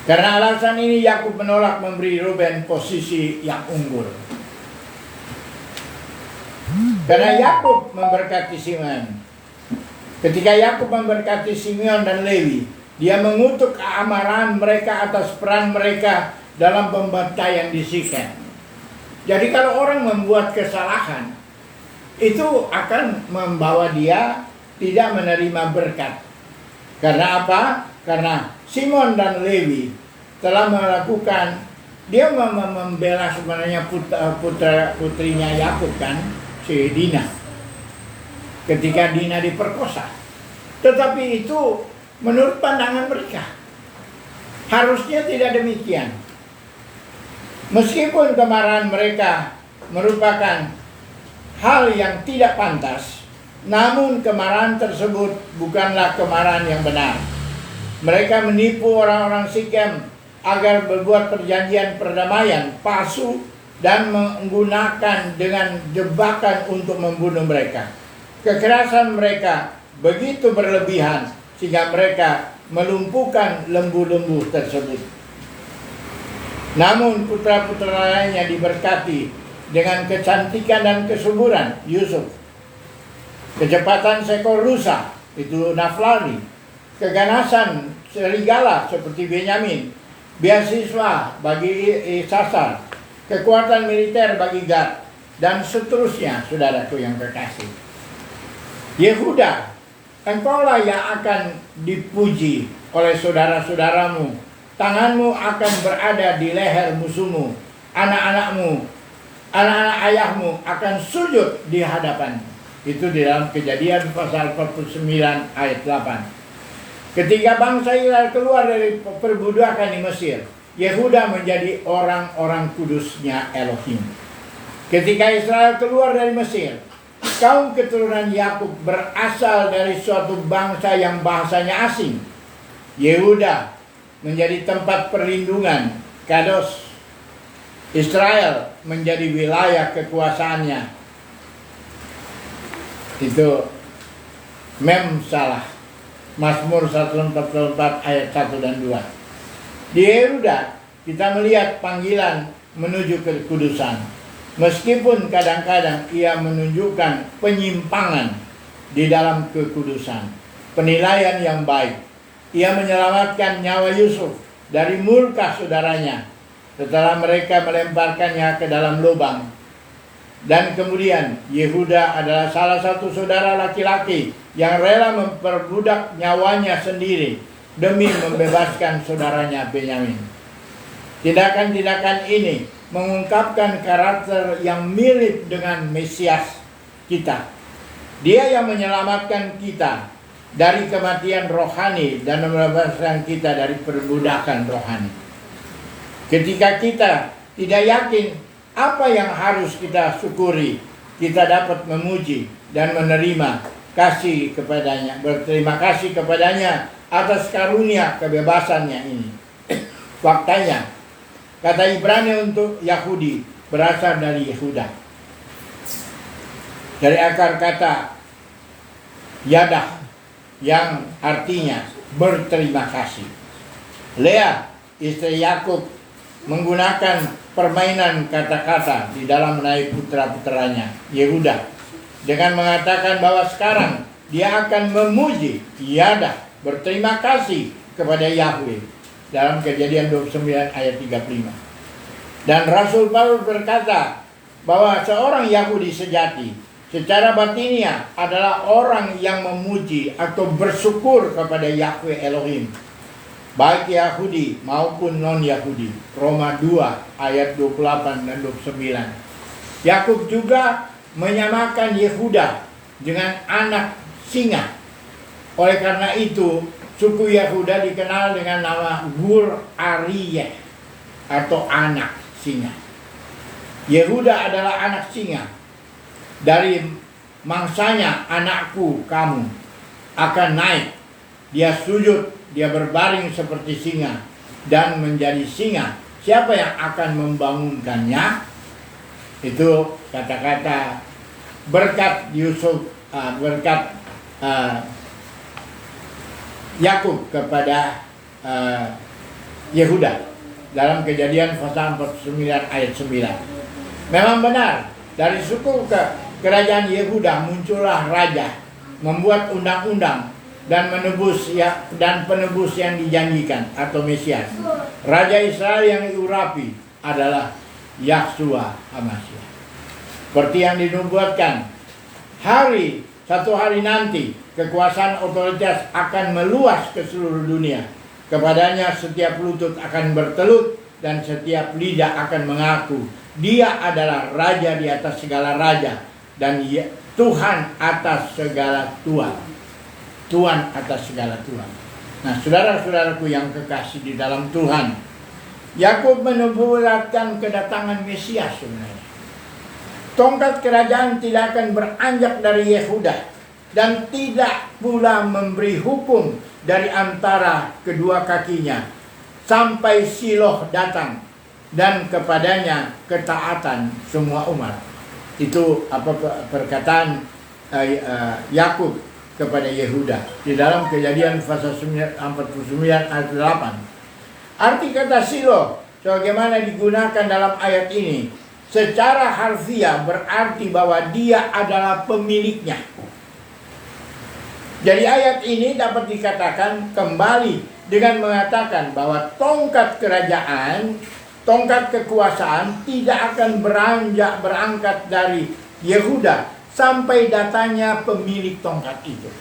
Karena alasan ini Yakub menolak memberi Ruben posisi yang unggul. Karena Yakub memberkati Simeon. Ketika Yakub memberkati Simeon dan Lewi, dia mengutuk keamaran mereka atas peran mereka dalam pembantaian di Sikem. Jadi kalau orang membuat kesalahan, itu akan membawa dia tidak menerima berkat. Karena apa? Karena Simon dan Lewi telah melakukan, dia membela sebenarnya putrinya Yakub kan, si Dina. Ketika Dina diperkosa. Tetapi itu menurut pandangan mereka harusnya tidak demikian. Meskipun kemarahan mereka merupakan hal yang tidak pantas, namun kemarahan tersebut bukanlah kemarahan yang benar. Mereka menipu orang-orang Sikem agar berbuat perjanjian perdamaian palsu dan menggunakan dengan jebakan untuk membunuh mereka. Kekerasan mereka begitu berlebihan sehingga mereka melumpuhkan lembu-lembu tersebut. Namun putra-putra lainnya diberkati dengan kecantikan dan kesuburan, Yusuf. Kecepatan seekor rusa, itu Naflali. Keganasan serigala seperti Benyamin. Beasiswa bagi Isasar. Kekuatan militer bagi Gad. Dan seterusnya, saudaraku yang kekasih. Yehuda, engkaulah yang akan dipuji oleh saudara-saudaramu. Tanganmu akan berada di leher musuhmu. Anak-anakmu, anak-anak ayahmu akan sujud di hadapanmu. Itu di dalam Kejadian pasal 49 ayat 8. Ketika bangsa Israel keluar dari perbudakan di Mesir, Yehuda menjadi orang-orang kudusnya Elohim. Ketika Israel keluar dari Mesir, kaum keturunan Yakub berasal dari suatu bangsa yang bahasanya asing. Yehuda menjadi tempat perlindungan, Kados. Israel menjadi wilayah kekuasaannya. Itu Mem salah. Mazmur 144 ayat 1 dan 2. Di Yehuda kita melihat panggilan menuju kekudusan. Meskipun kadang-kadang ia menunjukkan penyimpangan di dalam kekudusan. Penilaian yang baik. Ia menyelamatkan nyawa Yusuf dari murka saudaranya setelah mereka melemparkannya ke dalam lubang. Dan kemudian Yehuda adalah salah satu saudara laki-laki yang rela memperbudak nyawanya sendiri demi membebaskan saudaranya Benyamin. Tindakan-tindakan ini mengungkapkan karakter yang mirip dengan Mesias kita. Dia yang menyelamatkan kita dari kematian rohani dan membebaskan kita dari perbudakan rohani. Ketika kita tidak yakin apa yang harus kita syukuri, kita dapat memuji dan menerima kasih kepadanya, berterima kasih kepadanya atas karunia kebebasannya ini. Faktanya, kata Ibrani untuk Yahudi berasal dari Yehuda, dari akar kata yadah yang artinya berterima kasih. Lea, istri Yakub, menggunakan permainan kata-kata di dalam menaik putra-putranya Yehuda dengan mengatakan bahwa sekarang dia akan memuji, yadah, berterima kasih kepada Yahweh dalam Kejadian 29 ayat 35. Dan Rasul Paulus berkata bahwa seorang Yahudi sejati secara batiniah adalah orang yang memuji atau bersyukur kepada Yahweh Elohim, baik Yahudi maupun non-Yahudi. Roma 2 ayat 28 dan 29. Yakub juga menyamakan Yehuda dengan anak singa. Oleh karena itu, suku Yehuda dikenal dengan nama Gur Aryeh atau anak singa. Yehuda adalah anak singa. Dari mangsanya anakku kamu akan naik. Dia sujud, dia berbaring seperti singa dan menjadi singa. Siapa yang akan membangunkannya? Itu kata-kata berkat Yusuf, berkat Yakub kepada Yehuda dalam Kejadian pasal 49 ayat 9. Memang benar, dari suku kerajaan Yehuda muncullah raja, membuat undang-undang dan penebus yang dijanjikan atau Mesias. Raja Israel yang diurapi adalah Yahshua HaMashiach. Seperti yang dinubuatkan, satu hari nanti kekuasaan otoritas akan meluas ke seluruh dunia. Kepadanya setiap lutut akan bertelut dan setiap lidah akan mengaku Dia adalah raja di atas segala raja dan Tuhan atas segala tuan. Tuhan atas segala tuan. Nah, saudara-saudaraku yang kekasih di dalam Tuhan, Yakub menubuatkan kedatangan Mesias sebenarnya. Tongkat kerajaan tidak akan beranjak dari Yehuda dan tidak pula memberi hukum dari antara kedua kakinya sampai Shiloh datang dan kepadanya ketaatan semua umat. Itu apa perkataan Yakub kepada Yehuda di dalam Kejadian pasal 49 ayat 8. Arti kata Shiloh sebagaimana digunakan dalam ayat ini secara harfiah berarti bahwa dia adalah pemiliknya. Jadi ayat ini dapat dikatakan kembali dengan mengatakan bahwa tongkat kerajaan, tongkat kekuasaan tidak akan berangkat dari Yehuda sampai datanya pemilik tongkat itu.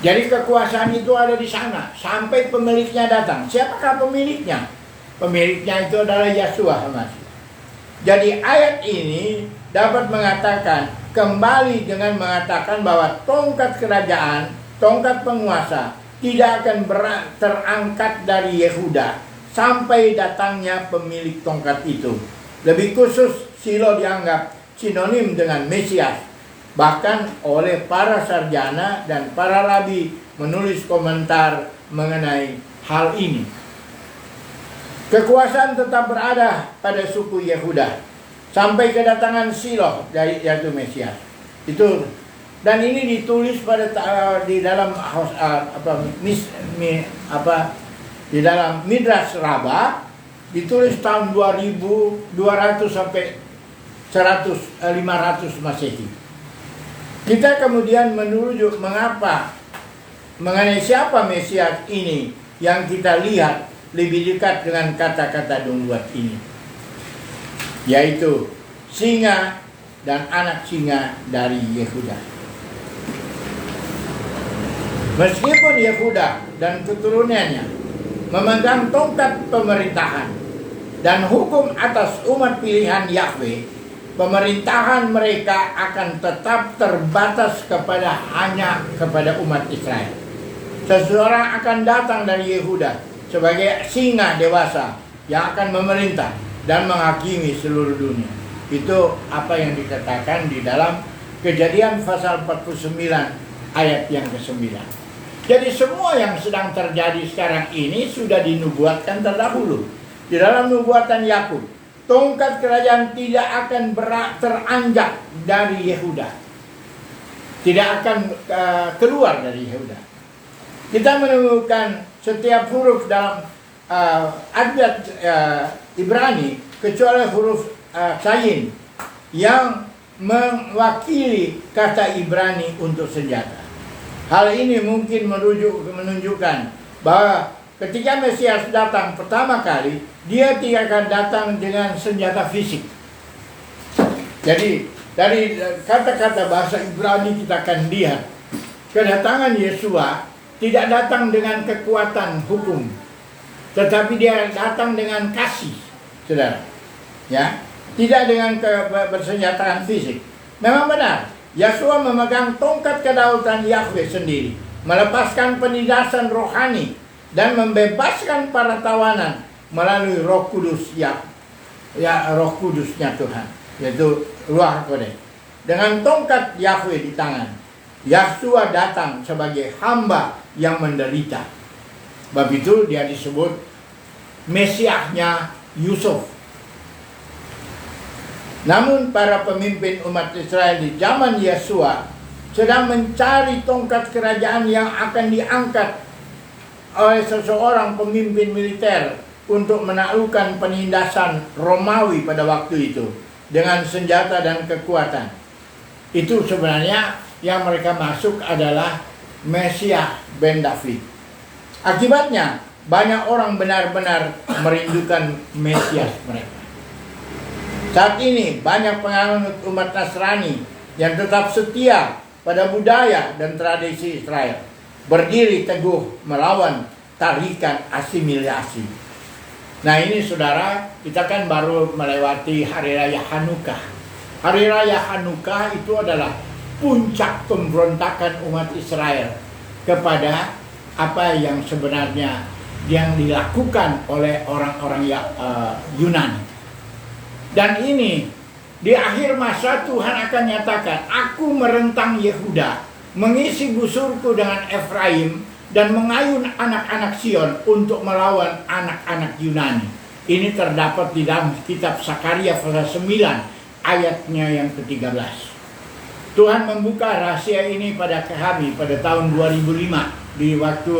Jadi kekuasaan itu ada di sana sampai pemiliknya datang. Siapakah pemiliknya? Pemiliknya itu adalah Yahshua HaMashiach. Jadi ayat ini dapat mengatakan kembali dengan mengatakan bahwa tongkat kerajaan, tongkat penguasa tidak akan terangkat dari Yehuda sampai datangnya pemilik tongkat itu. Lebih khusus, Shiloh dianggap sinonim dengan Mesias. Bahkan oleh para sarjana dan para rabi menulis komentar mengenai hal ini. Kekuasaan tetap berada pada suku Yehuda sampai kedatangan Shiloh yaitu Mesias. Itu dan ini ditulis pada di dalam di dalam Midrash Rabbah, ditulis tahun 2200 sampai 500 Masehi. Kita kemudian menuju mengapa mengenai siapa Mesias ini yang kita lihat lebih dekat dengan kata-kata nubuat ini, yaitu singa dan anak singa dari Yehuda. Meskipun Yehuda dan keturunannya memegang tongkat pemerintahan dan hukum atas umat pilihan Yahweh, pemerintahan mereka akan tetap terbatas hanya kepada umat Israel. Seseorang akan datang dari Yehuda sebagai singa dewasa yang akan memerintah dan menghakimi seluruh dunia. Itu apa yang dikatakan di dalam Kejadian pasal 49 ayat yang ke-9. Jadi semua yang sedang terjadi sekarang ini sudah dinubuatkan terdahulu. Di dalam nubuatan Yakub, tongkat kerajaan tidak akan teranjak dari Yehuda. Tidak akan keluar dari Yehuda. Kita menemukan setiap huruf dalam abjad Ibrani kecuali huruf Sayin yang mewakili kata Ibrani untuk senjata. Hal ini mungkin menunjukkan bahwa ketika Mesias datang pertama kali, dia tidak akan datang dengan senjata fisik. Jadi dari kata-kata bahasa Ibrani kita akan lihat kedatangan Yesua tidak datang dengan kekuatan hukum, tetapi dia datang dengan kasih, saudara. Ya, tidak dengan bersenjataan fisik. Memang benar, Yesua memegang tongkat kedaulatan Yahweh sendiri, melepaskan penindasan rohani dan membebaskan para tawanan melalui Roh Kudus Roh Kudusnya Tuhan, yaitu Ruach Kodes. Dengan tongkat Yahweh di tangan, Yesua datang sebagai hamba yang menderita. Sebab itu dia disebut Mesiasnya Yusuf. Namun para pemimpin umat Israel di zaman Yesua sedang mencari tongkat kerajaan yang akan diangkat oleh seseorang pemimpin militer untuk menaklukkan penindasan Romawi pada waktu itu dengan senjata dan kekuatan. Itu sebenarnya yang mereka masuk adalah Mesias ben David. Akibatnya banyak orang benar-benar merindukan Mesias mereka. Saat ini banyak penganut umat Nasrani yang tetap setia pada budaya dan tradisi Israel, berdiri teguh melawan tarikan asimilasi. Nah ini saudara, kita kan baru melewati Hari Raya Hanukkah. Hari Raya Hanukkah itu adalah puncak pemberontakan umat Israel kepada apa yang sebenarnya yang dilakukan oleh orang-orang Yunani. Dan ini di akhir masa Tuhan akan nyatakan, aku merentang Yehuda, mengisi busurku dengan Efraim, dan mengayun anak-anak Sion untuk melawan anak-anak Yunani. Ini terdapat di dalam kitab Sakaria pasal 9 ayatnya yang ke-13. Tuhan membuka rahasia ini pada kami pada tahun 2005 di waktu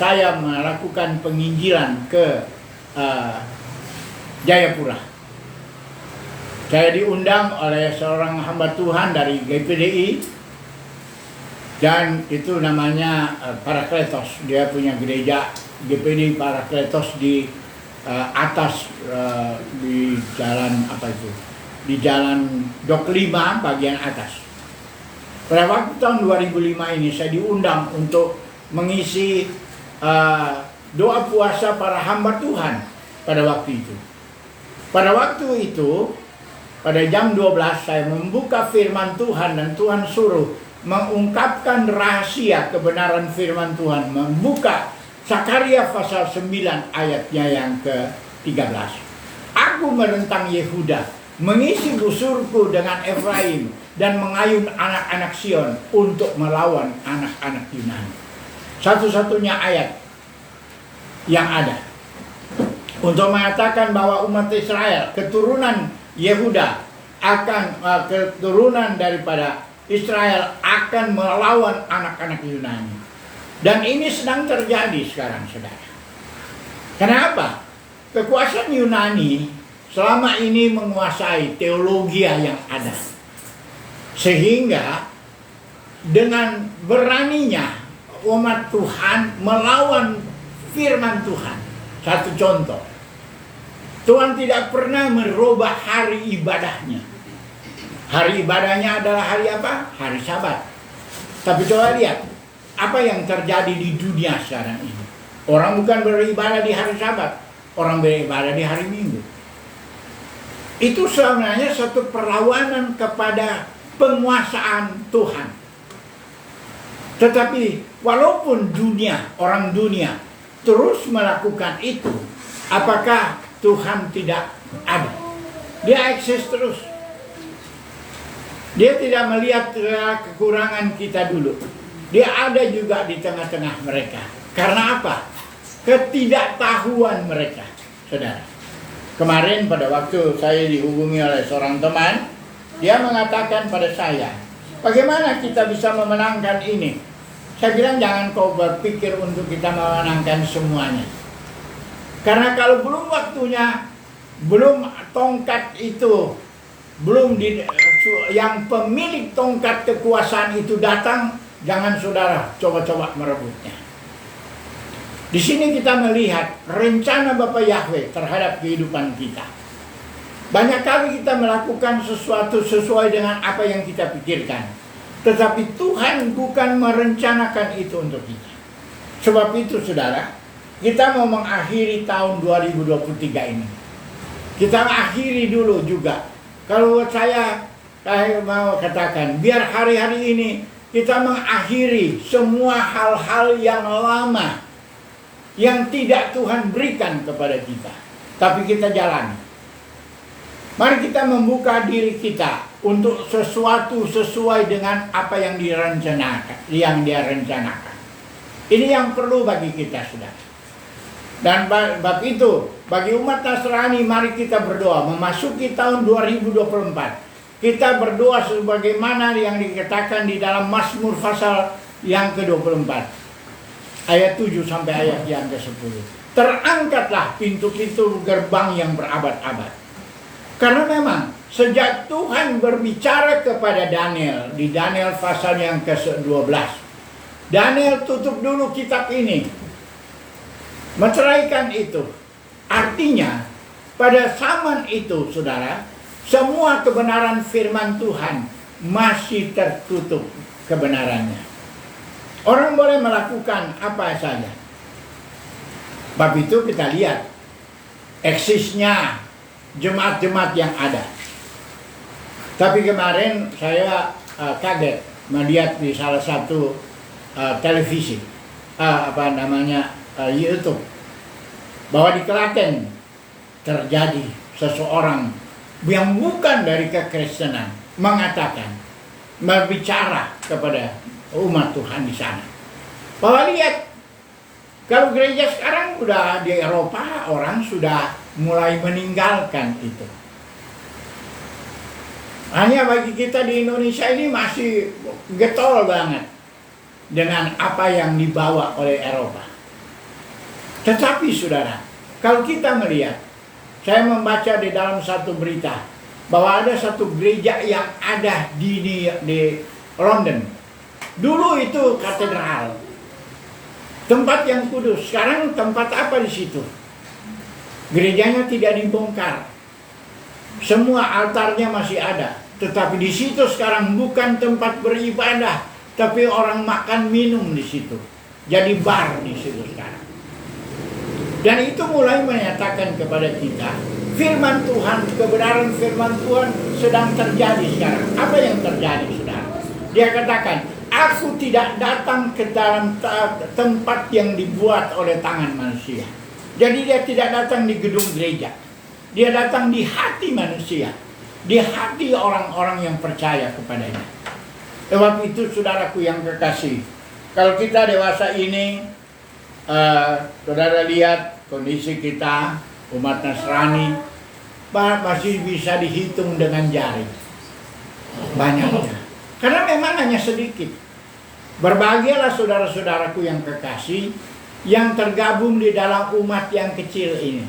saya melakukan penginjilan ke Jayapura. Saya diundang oleh seorang hamba Tuhan dari GPDI, dan itu namanya Parakletos. Dia punya gereja GPDI Parakletos di atas di jalan apa itu? Di jalan Dok 5 bagian atas. Pada waktu tahun 2005 ini saya diundang untuk mengisi doa puasa para hamba Tuhan pada waktu itu. Pada waktu itu pada jam 12 saya membuka firman Tuhan dan Tuhan suruh mengungkapkan rahasia kebenaran firman Tuhan, membuka Sakaria pasal 9 ayatnya yang ke-13. Aku merentang Yehuda, mengisi busurku dengan Efraim, dan mengayun anak-anak Sion untuk melawan anak-anak Yunani. Satu-satunya ayat yang ada untuk mengatakan bahwa umat Israel, keturunan Yehuda akan keturunan daripada Israel akan melawan anak-anak Yunani. Dan ini sedang terjadi sekarang, saudara. Kenapa? Kekuasaan Yunani selama ini menguasai teologi yang ada. Sehingga dengan beraninya umat Tuhan melawan firman Tuhan. Satu contoh, Tuhan tidak pernah merubah hari ibadahnya. Hari ibadahnya adalah hari apa? Hari Sabat. Tapi coba lihat, apa yang terjadi di dunia sekarang ini. Orang bukan beribadah di hari Sabat, orang beribadah di hari Minggu. Itu sebenarnya satu perlawanan kepada penguasaan Tuhan. Tetapi walaupun dunia, orang dunia terus melakukan itu, Apakah Tuhan tidak ada? Dia eksis terus. Dia tidak melihat kekurangan kita dulu. Dia ada juga di tengah-tengah mereka. Karena apa? Ketidaktahuan mereka, saudara. Kemarin pada waktu saya dihubungi oleh seorang teman, dia mengatakan pada saya, bagaimana kita bisa memenangkan ini? Saya bilang jangan kau berpikir untuk kita memenangkan semuanya. Karena kalau belum waktunya, belum tongkat itu, yang pemilik tongkat kekuasaan itu datang, jangan saudara coba-coba merebutnya. Di sini kita melihat rencana Bapa Yahweh terhadap kehidupan kita. Banyak kali kita melakukan sesuatu sesuai dengan apa yang kita pikirkan. Tetapi Tuhan bukan merencanakan itu untuk kita. Sebab itu saudara, kita mau mengakhiri tahun 2023 ini. Kita akhiri dulu juga. Kalau saya mau katakan, biar hari-hari ini kita mengakhiri semua hal-hal yang lama yang tidak Tuhan berikan kepada kita, tapi kita jalani. Mari kita membuka diri kita untuk sesuatu sesuai dengan apa yang dia rencanakan. Ini yang perlu bagi kita, saudara. Dan bab itu, bagi umat Nasrani, mari kita berdoa memasuki tahun 2024. Kita berdoa sebagaimana yang dikatakan di dalam Mazmur pasal yang ke-24. Ayat 7 sampai ayat yang ke-10. Terangkatlah pintu-pintu gerbang yang berabad-abad. Karena memang sejak Tuhan berbicara kepada Daniel di Daniel pasal yang ke-12, Daniel tutup dulu kitab ini, menceraikan itu. Artinya pada zaman itu, saudara, semua kebenaran firman Tuhan masih tertutup kebenarannya. Orang boleh melakukan apa saja. Bab itu kita lihat eksisnya jemaat-jemaat yang ada. Tapi kemarin saya kaget melihat di salah satu televisi, YouTube, bahwa di Klaten terjadi seseorang yang bukan dari kekristenan mengatakan, berbicara kepada umat Tuhan di sana, bahwa lihat, kalau gereja sekarang udah di Eropa, orang sudah mulai meninggalkan itu. Hanya bagi kita di Indonesia ini masih getol banget dengan apa yang dibawa oleh Eropa. Tetapi saudara, kalau kita melihat, saya membaca di dalam satu berita bahwa ada satu gereja yang ada di London. Dulu itu katedral, tempat yang kudus. Sekarang tempat apa di situ? Gerejanya tidak dibongkar, semua altarnya masih ada. Tetapi di situ sekarang bukan tempat beribadah, tapi orang makan minum di situ. Jadi bar di situ sekarang. Dan itu mulai menyatakan kepada kita, firman Tuhan, kebenaran firman Tuhan sedang terjadi sekarang. Apa yang terjadi, saudara? Dia katakan, aku tidak datang ke dalam tempat yang dibuat oleh tangan manusia. Jadi dia tidak datang di gedung gereja. Dia datang di hati manusia, di hati orang-orang yang percaya kepadanya. Sebab itu saudaraku yang kekasih, kalau kita dewasa ini, saudara lihat kondisi kita, umat Nasrani, masih bisa dihitung dengan jari. Banyaknya. Karena memang hanya sedikit. Berbahagialah saudara-saudaraku yang kekasih, yang tergabung di dalam umat yang kecil ini.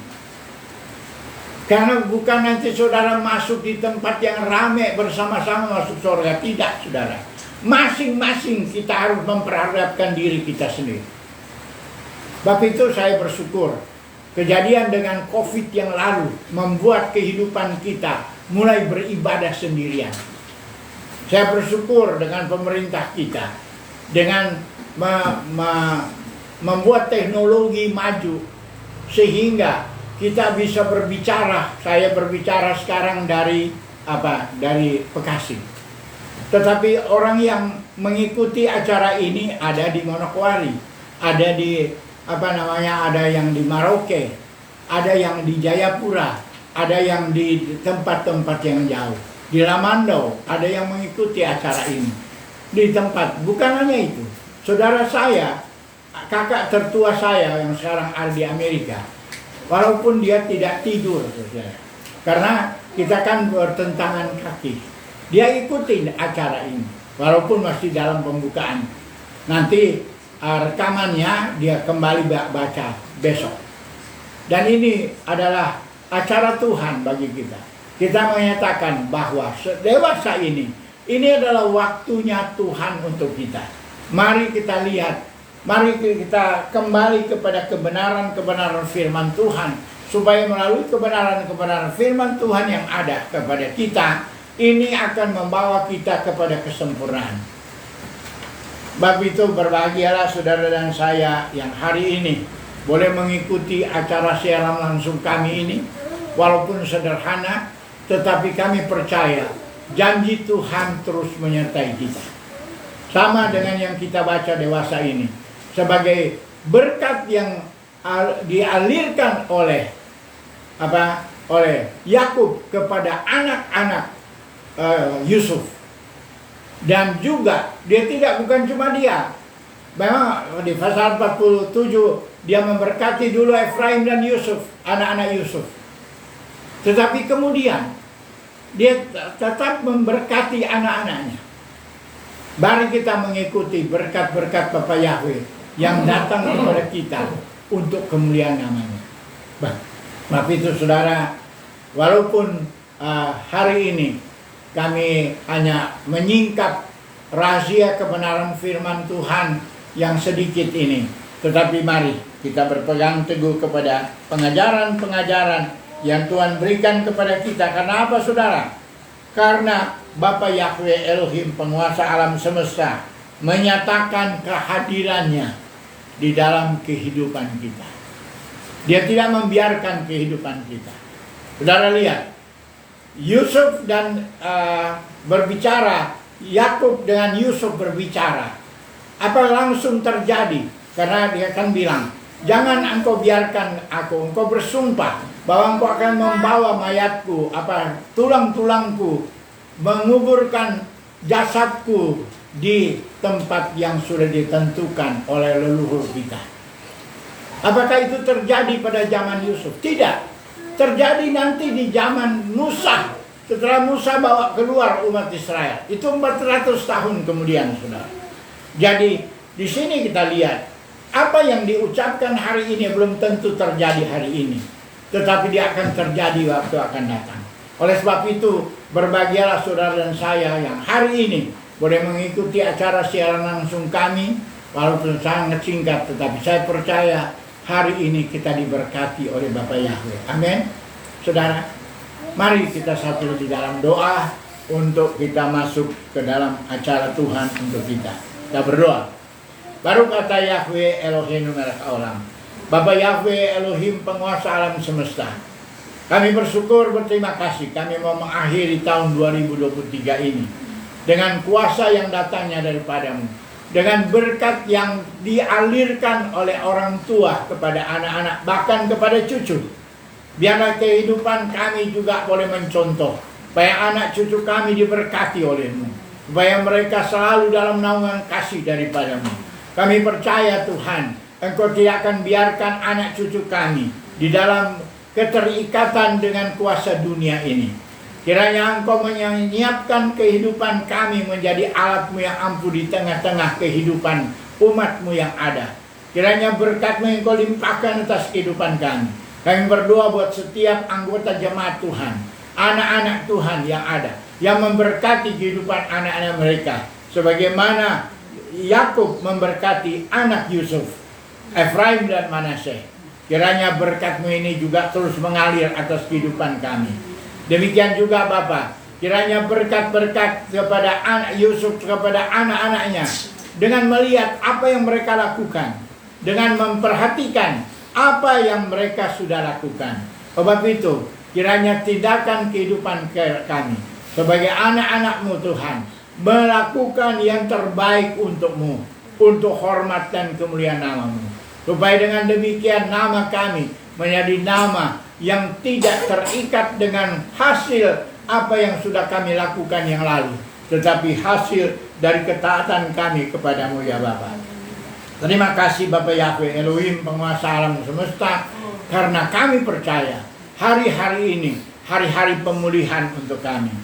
Karena bukan nanti saudara masuk di tempat yang ramai bersama-sama masuk surga. Tidak, saudara. Masing-masing kita harus memperhadapkan diri kita sendiri. Sebab itu saya bersyukur kejadian dengan COVID yang lalu membuat kehidupan kita mulai beribadah sendirian. Saya bersyukur dengan pemerintah kita, dengan membuat teknologi maju, sehingga kita bisa berbicara. Saya berbicara sekarang dari Bekasi. Tetapi orang yang mengikuti acara ini ada di Manokwari, ada di ada yang di Merauke, ada yang di Jayapura, ada yang di tempat-tempat yang jauh. Di Lamandau ada yang mengikuti acara ini. Di tempat, bukan hanya itu. Saudara saya, kakak tertua saya yang sekarang ada di Amerika, walaupun dia tidak tidur, saudara, karena kita kan bertentangan kaki, dia ikutin acara ini, walaupun masih dalam pembukaan. Nanti rekamannya dia kembali baca besok. Dan ini adalah acara Tuhan bagi kita. Kita menyatakan bahwa dewasa ini adalah waktunya Tuhan untuk kita. Mari kita lihat, mari kita kembali kepada kebenaran-kebenaran firman Tuhan, supaya melalui kebenaran-kebenaran firman Tuhan yang ada kepada kita, ini akan membawa kita kepada kesempurnaan. Sebab itu berbahagialah saudara dan saya yang hari ini boleh mengikuti acara siaran langsung kami ini. Walaupun sederhana, tetapi kami percaya janji Tuhan terus menyertai kita. Sama dengan yang kita baca dewasa ini, sebagai berkat yang dialirkan oleh Yakub kepada anak-anak Yusuf. Dan juga bukan cuma dia. Memang di pasal 47 dia memberkati dulu Efraim dan Yusuf, anak-anak Yusuf. Tetapi kemudian dia tetap memberkati anak-anaknya. Mari kita mengikuti berkat-berkat Bapa Yahweh yang datang kepada kita untuk kemuliaan namanya. Sebab itu saudara, walaupun hari ini kami hanya menyingkap rahasia kebenaran firman Tuhan yang sedikit ini, tetapi mari kita berpegang teguh kepada pengajaran-pengajaran yang Tuhan berikan kepada kita. Karena apa saudara? Karena Bapa Yahweh Elohim, penguasa alam semesta, menyatakan kehadirannya di dalam kehidupan kita. Dia tidak membiarkan kehidupan kita. Saudara lihat, Yusuf dan berbicara, Yakub dengan Yusuf berbicara. Apa langsung terjadi? Karena dia kan bilang, jangan engkau biarkan aku, engkau bersumpah bahwa engkau akan membawa mayatku, tulang-tulangku, menguburkan jasadku di tempat yang sudah ditentukan oleh leluhur kita. Apakah itu terjadi pada zaman Yusuf? Tidak. Terjadi nanti di zaman Musa. Setelah Musa bawa keluar umat Israel, itu 400 tahun kemudian, saudara. Jadi di sini kita lihat apa yang diucapkan hari ini belum tentu terjadi hari ini, tetapi dia akan terjadi waktu akan datang. Oleh sebab itu, berbahagialah saudara dan saya yang hari ini boleh mengikuti acara siaran langsung kami, walaupun sangat singkat, tetapi saya percaya hari ini kita diberkati oleh Bapa Yahweh. Amin. Saudara, mari kita satu di dalam doa untuk kita masuk ke dalam acara Tuhan untuk kita. Kita berdoa. Baru kata Yahweh Elohim melek alam. Bapa Yahweh Elohim, penguasa alam semesta, kami bersyukur, berterima kasih. Kami mau mengakhiri tahun 2023 ini dengan kuasa yang datangnya daripadamu, dengan berkat yang dialirkan oleh orang tua kepada anak-anak, bahkan kepada cucu. Biarlah kehidupan kami juga boleh mencontoh, supaya anak cucu kami diberkati olehmu, supaya mereka selalu dalam naungan kasih daripadamu. Kami percaya Tuhan, Engkau tidak akan biarkan anak cucu kami di dalam keterikatan dengan kuasa dunia ini. Kiranya Engkau menyiapkan kehidupan kami menjadi alat-Mu yang ampuh di tengah-tengah kehidupan umat-Mu yang ada. Kiranya berkat-Mu yang Engkau limpahkan atas kehidupan kami. Kami berdoa buat setiap anggota jemaat Tuhan, anak-anak Tuhan yang ada, yang memberkati kehidupan anak-anak mereka, sebagaimana Yakub memberkati anak Yusuf, Efraim dan Manasye. Kiranya berkat-Mu ini juga terus mengalir atas kehidupan kami. Demikian juga Bapa, kiranya berkat-berkat kepada anak Yusuf, kepada anak-anaknya, dengan melihat apa yang mereka lakukan, dengan memperhatikan apa yang mereka sudah lakukan. Sebab itu, kiranya tindakan kehidupan kami sebagai anak-anak-Mu Tuhan, melakukan yang terbaik untuk-Mu, untuk hormat dan kemuliaan nama-Mu. Supaya dengan demikian nama kami menjadi nama yang tidak terikat dengan hasil apa yang sudah kami lakukan yang lalu, tetapi hasil dari ketaatan kami kepadamu ya Bapa. Terima kasih Bapa Yahweh Elohim penguasa alam semesta, karena kami percaya hari-hari ini hari-hari pemulihan untuk kami.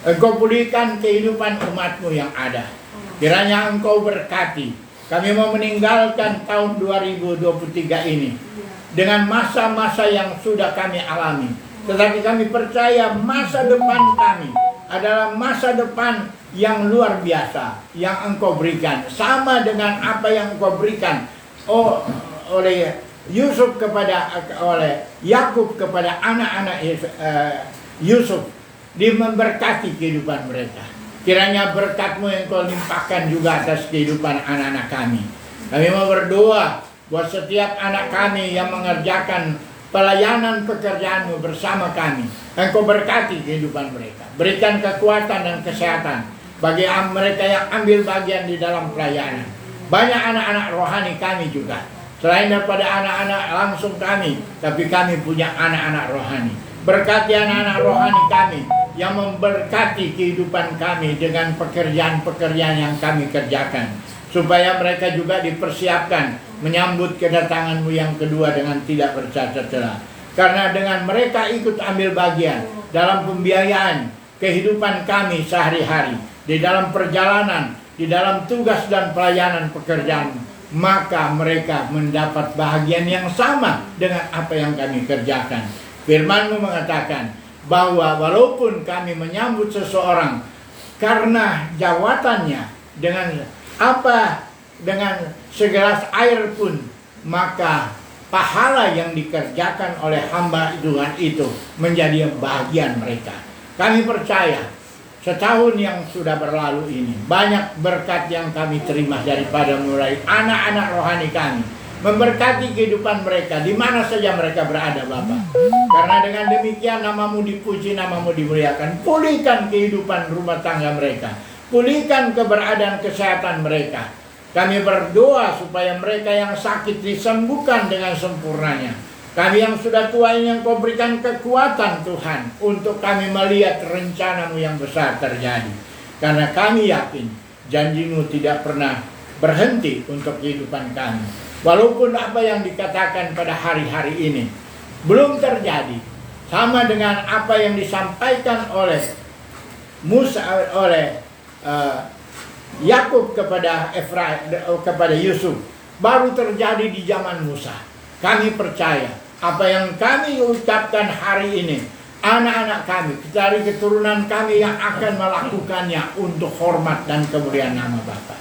Engkau pulihkan kehidupan umatmu yang ada. Kiranya Engkau berkati. Kami mau meninggalkan tahun 2023 ini dengan masa-masa yang sudah kami alami. Tetapi kami percaya masa depan kami adalah masa depan yang luar biasa yang Engkau berikan. Sama dengan apa yang Engkau berikan oleh Yusuf oleh Yakub kepada anak-anak Yusuf, dia memberkati kehidupan mereka. Kiranya berkat-Mu yang Kau limpahkan juga atas kehidupan anak-anak kami. Kami mau berdoa buat setiap anak kami yang mengerjakan pelayanan pekerjaan-Mu bersama kami. Engkau berkati kehidupan mereka. Berikan kekuatan dan kesehatan bagi mereka yang ambil bagian di dalam pelayanan. Banyak anak-anak rohani kami juga. Selain daripada anak-anak langsung kami, tapi kami punya anak-anak rohani. Berkati anak-anak rohani kami yang memberkati kehidupan kami dengan pekerjaan-pekerjaan yang kami kerjakan, supaya mereka juga dipersiapkan menyambut kedatangan-Mu yang kedua dengan tidak bercacat celah. Karena dengan mereka ikut ambil bagian dalam pembiayaan kehidupan kami sehari-hari, di dalam perjalanan, di dalam tugas dan pelayanan pekerjaan, maka mereka mendapat bahagian yang sama dengan apa yang kami kerjakan. Firman-Mu mengatakan bahwa walaupun kami menyambut seseorang karena jawatannya dengan segelas air pun, maka pahala yang dikerjakan oleh hamba Tuhan itu menjadi bagian mereka. Kami percaya setahun yang sudah berlalu ini banyak berkat yang kami terima daripada mulai anak-anak rohani kami, memberkati kehidupan mereka di mana saja mereka berada Bapa. Karena dengan demikian nama-Mu dipuji, nama-Mu dimuliakan. Pulihkan kehidupan rumah tangga mereka, pulihkan keberadaan kesehatan mereka. Kami berdoa supaya mereka yang sakit disembuhkan dengan sempurnanya. Kami yang sudah tua ini yang Kau berikan kekuatan Tuhan untuk kami melihat rencana-Mu yang besar terjadi. Karena kami yakin janji-Mu tidak pernah berhenti untuk kehidupan kami. Walaupun apa yang dikatakan pada hari-hari ini belum terjadi, sama dengan apa yang disampaikan oleh Yakub kepada Yusuf, baru terjadi di zaman Musa. Kami percaya apa yang kami ucapkan hari ini, anak-anak kami, dari keturunan kami yang akan melakukannya untuk hormat dan kemuliaan nama Bapa.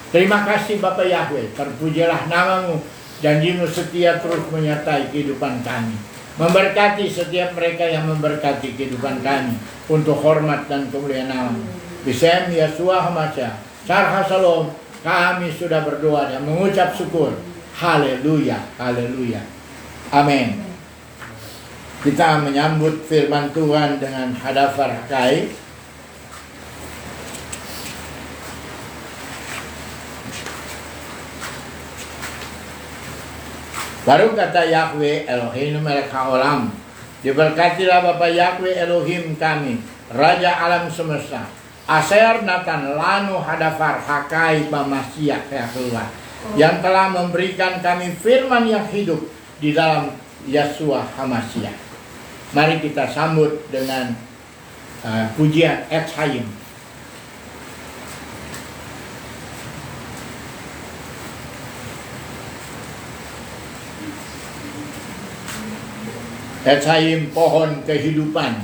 Terima kasih Bapa Yahweh, terpujilah nama-Mu, janji-Mu setia terus menyertai kehidupan kami. Memberkati setiap mereka yang memberkati kehidupan kami untuk hormat dan kemuliaan nama-Mu. Bisem Yeshua HaMashiach, Sarha Shalom, kami sudah berdoa dan mengucap syukur. Haleluya, haleluya. Amin. Kita menyambut firman Tuhan dengan hadafar Hakai. Baru kata Yahweh Elohim melek haolam, diberkatilah Bapa Yahweh Elohim kami, Raja alam semesta, Aser Natan Lanu Hadafar Hakai Bamasiak Yahuwah, yang telah memberikan kami firman yang hidup di dalam Yeshua HaMashiach. Mari kita sambut dengan pujian Etz Hayim. Etz Hayim, pohon kehidupan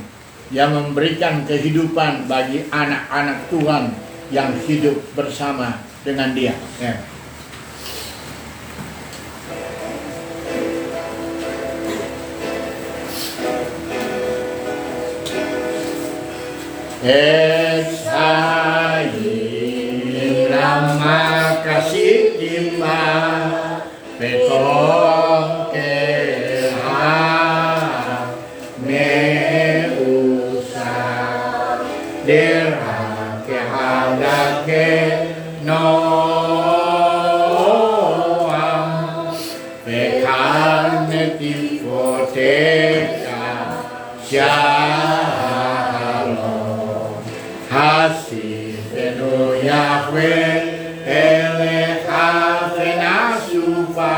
yang memberikan kehidupan bagi anak-anak Tuhan yang hidup bersama dengan Dia. Etz Hayim lama kasih timah petong Derha ke hada ke noam pekan netifot Shalom. Hasibenu Yahweh Elecha Venasufa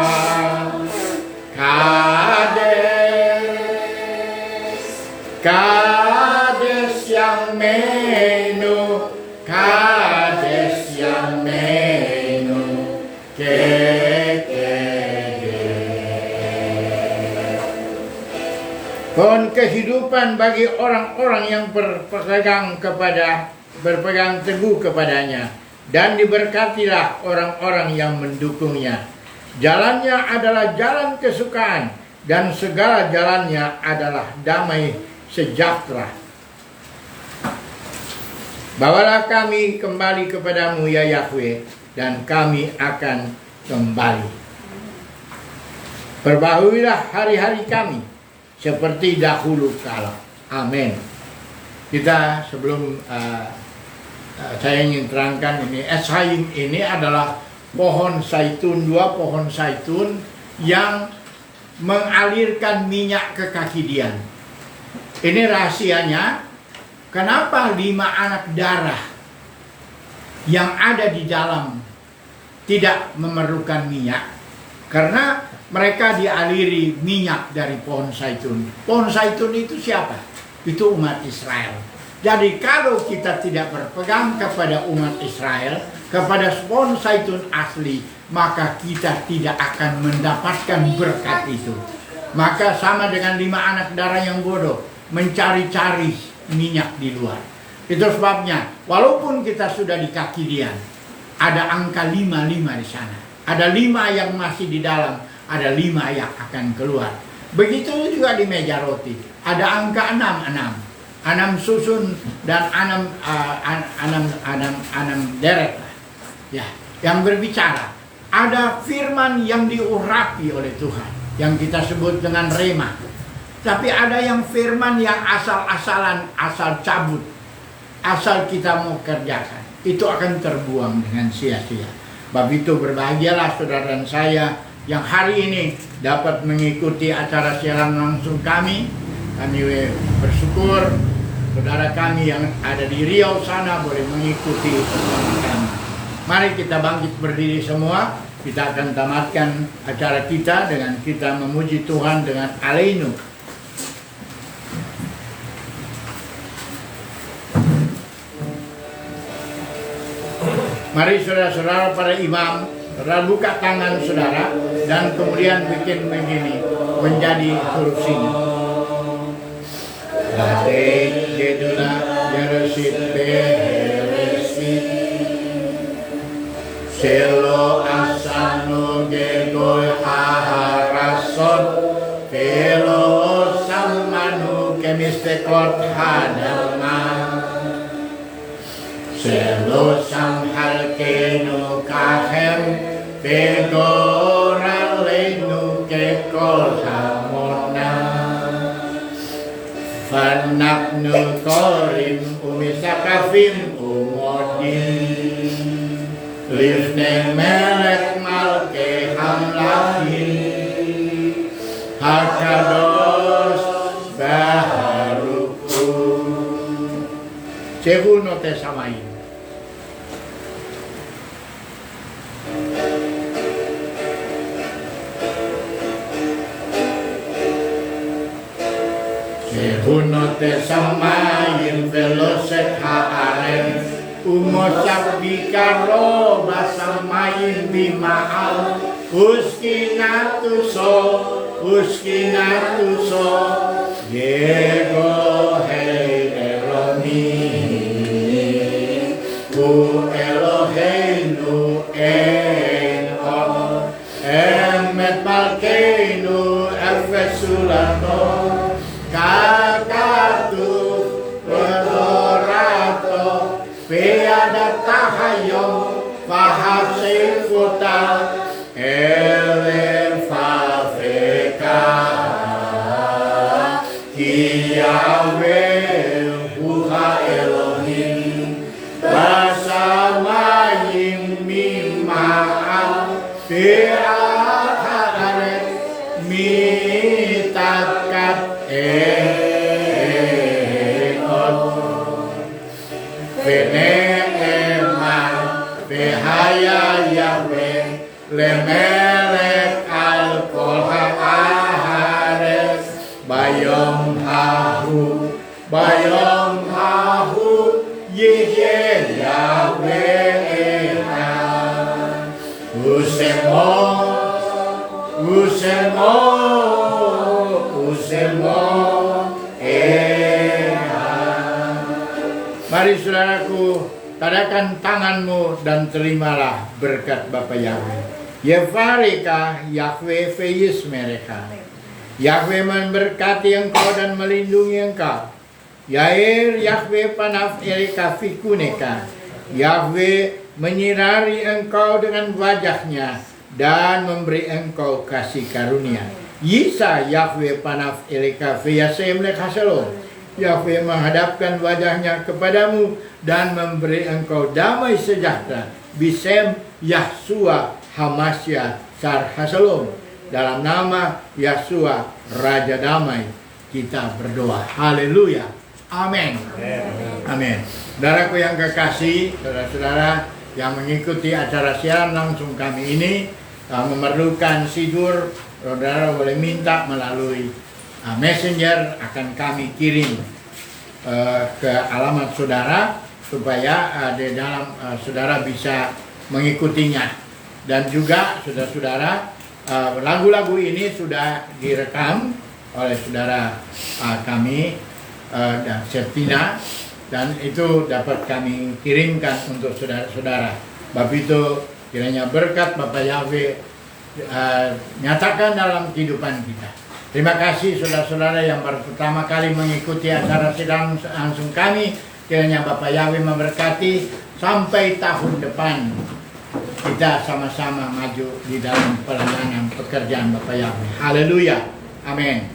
Kades yang menu pohon kehidupan bagi orang-orang yang berpegang teguh kepadanya, dan diberkatilah orang-orang yang mendukungnya. Jalannya adalah jalan kesukaan, dan segala jalannya adalah damai sejahtera. Bawalah kami kembali kepadamu ya Yahweh, dan kami akan kembali. Perbaharuilah hari-hari kami seperti dahulu kala. Amin. Kita sebelum saya ingin terangkan ini, Eshaim ini adalah pohon zaitun, dua pohon zaitun yang mengalirkan minyak ke kaki Dian. Ini rahasianya, kenapa 5 anak darah yang ada di dalam tidak memerlukan minyak? Karena mereka dialiri minyak dari pohon zaitun. Pohon zaitun itu siapa? Itu umat Israel. Jadi kalau kita tidak berpegang kepada umat Israel, kepada pohon zaitun asli, maka kita tidak akan mendapatkan berkat itu. Maka sama dengan 5 anak darah yang bodoh, mencari-cari minyak di luar. Itu sebabnya, walaupun kita sudah di kaki Dian, ada angka 55 di sana. Ada 5 yang masih di dalam, ada 5 yang akan keluar. Begitu juga di meja roti, ada angka 6 susun dan 6 deret. Ya, yang berbicara. Ada firman yang diurapi oleh Tuhan, yang kita sebut dengan rema. Tapi ada yang firman yang asal-asalan, asal cabut, asal kita mau kerjakan, itu akan terbuang dengan sia-sia. Sebab itu berbahagialah saudara dan saya yang hari ini dapat mengikuti acara siaran langsung kami. Kami bersyukur saudara kami yang ada di Riau sana boleh mengikuti bersama kami. Mari kita bangkit berdiri semua. Kita akan tamatkan acara kita dengan kita memuji Tuhan dengan Aleinu. Mari saudara-saudara para imam, saudara buka tangan saudara dan kemudian bikin begini menjadi huruf sini. Late jeduna jeresit beresit selo asano gegoy harason velo samanu kemistekot hadaman selo samhalkenu kahem begoralenu kekol hamona fanaknu korim umisakafim umodin Livne melek malke hamlahin Hakados baharuku Cehu note samain. Cehu note samain velosek haaren Umosap bikaro basamain bima'al Uskinatuso Yego hei Elomi U Eloheinu en-on Emet malkeinu efesulano Kakatu bedorato Beada tahayom Fahasif futal Elefa veka Yahweh Huha Elohim Basamayim mima'am Bi'at hadaret Mitakat Vehaya Yahweh Lemelek Al-Kol Haaretz Bayom Hahu Yihye Yahweh Echad Usemo Echad. Mari saudaraku, tadakan tanganmu dan terimalah berkat Bapa Yahweh. Yevareka Yahweh veyismereka. Yahweh memberkati engkau dan melindungi engkau. Yair Yahweh panaf eleka fikuneka. Yahweh menyinari engkau dengan wajahnya dan memberi engkau kasih karunia. Yisa Yahweh panaf eleka veyasem lekhaselom. Yahweh menghadapkan wajahnya kepadamu dan memberi engkau damai sejahtera. Bisem Yahsua Hamasya Sar Hasalom. Dalam nama Yahsua Raja Damai kita berdoa. Haleluya. Amin. Amin. Saudaraku yang kekasih, saudara-saudara yang mengikuti acara siaran langsung kami ini memerlukan sidur, saudara boleh minta melalui messenger, akan kami kirim ke alamat saudara supaya di dalam saudara bisa mengikutinya. Dan juga saudara-saudara, lagu-lagu ini sudah direkam oleh saudara kami dan Septina, dan itu dapat kami kirimkan untuk saudara-saudara. Bab itu kiranya berkat Bapak Yahweh nyatakan dalam kehidupan kita. Terima kasih saudara-saudara yang baru pertama kali mengikuti acara sidang langsung kami. Kiranya Bapak Yahweh memberkati sampai tahun depan kita sama-sama maju di dalam pelayanan pekerjaan Bapak Yahweh. Haleluya. Amin.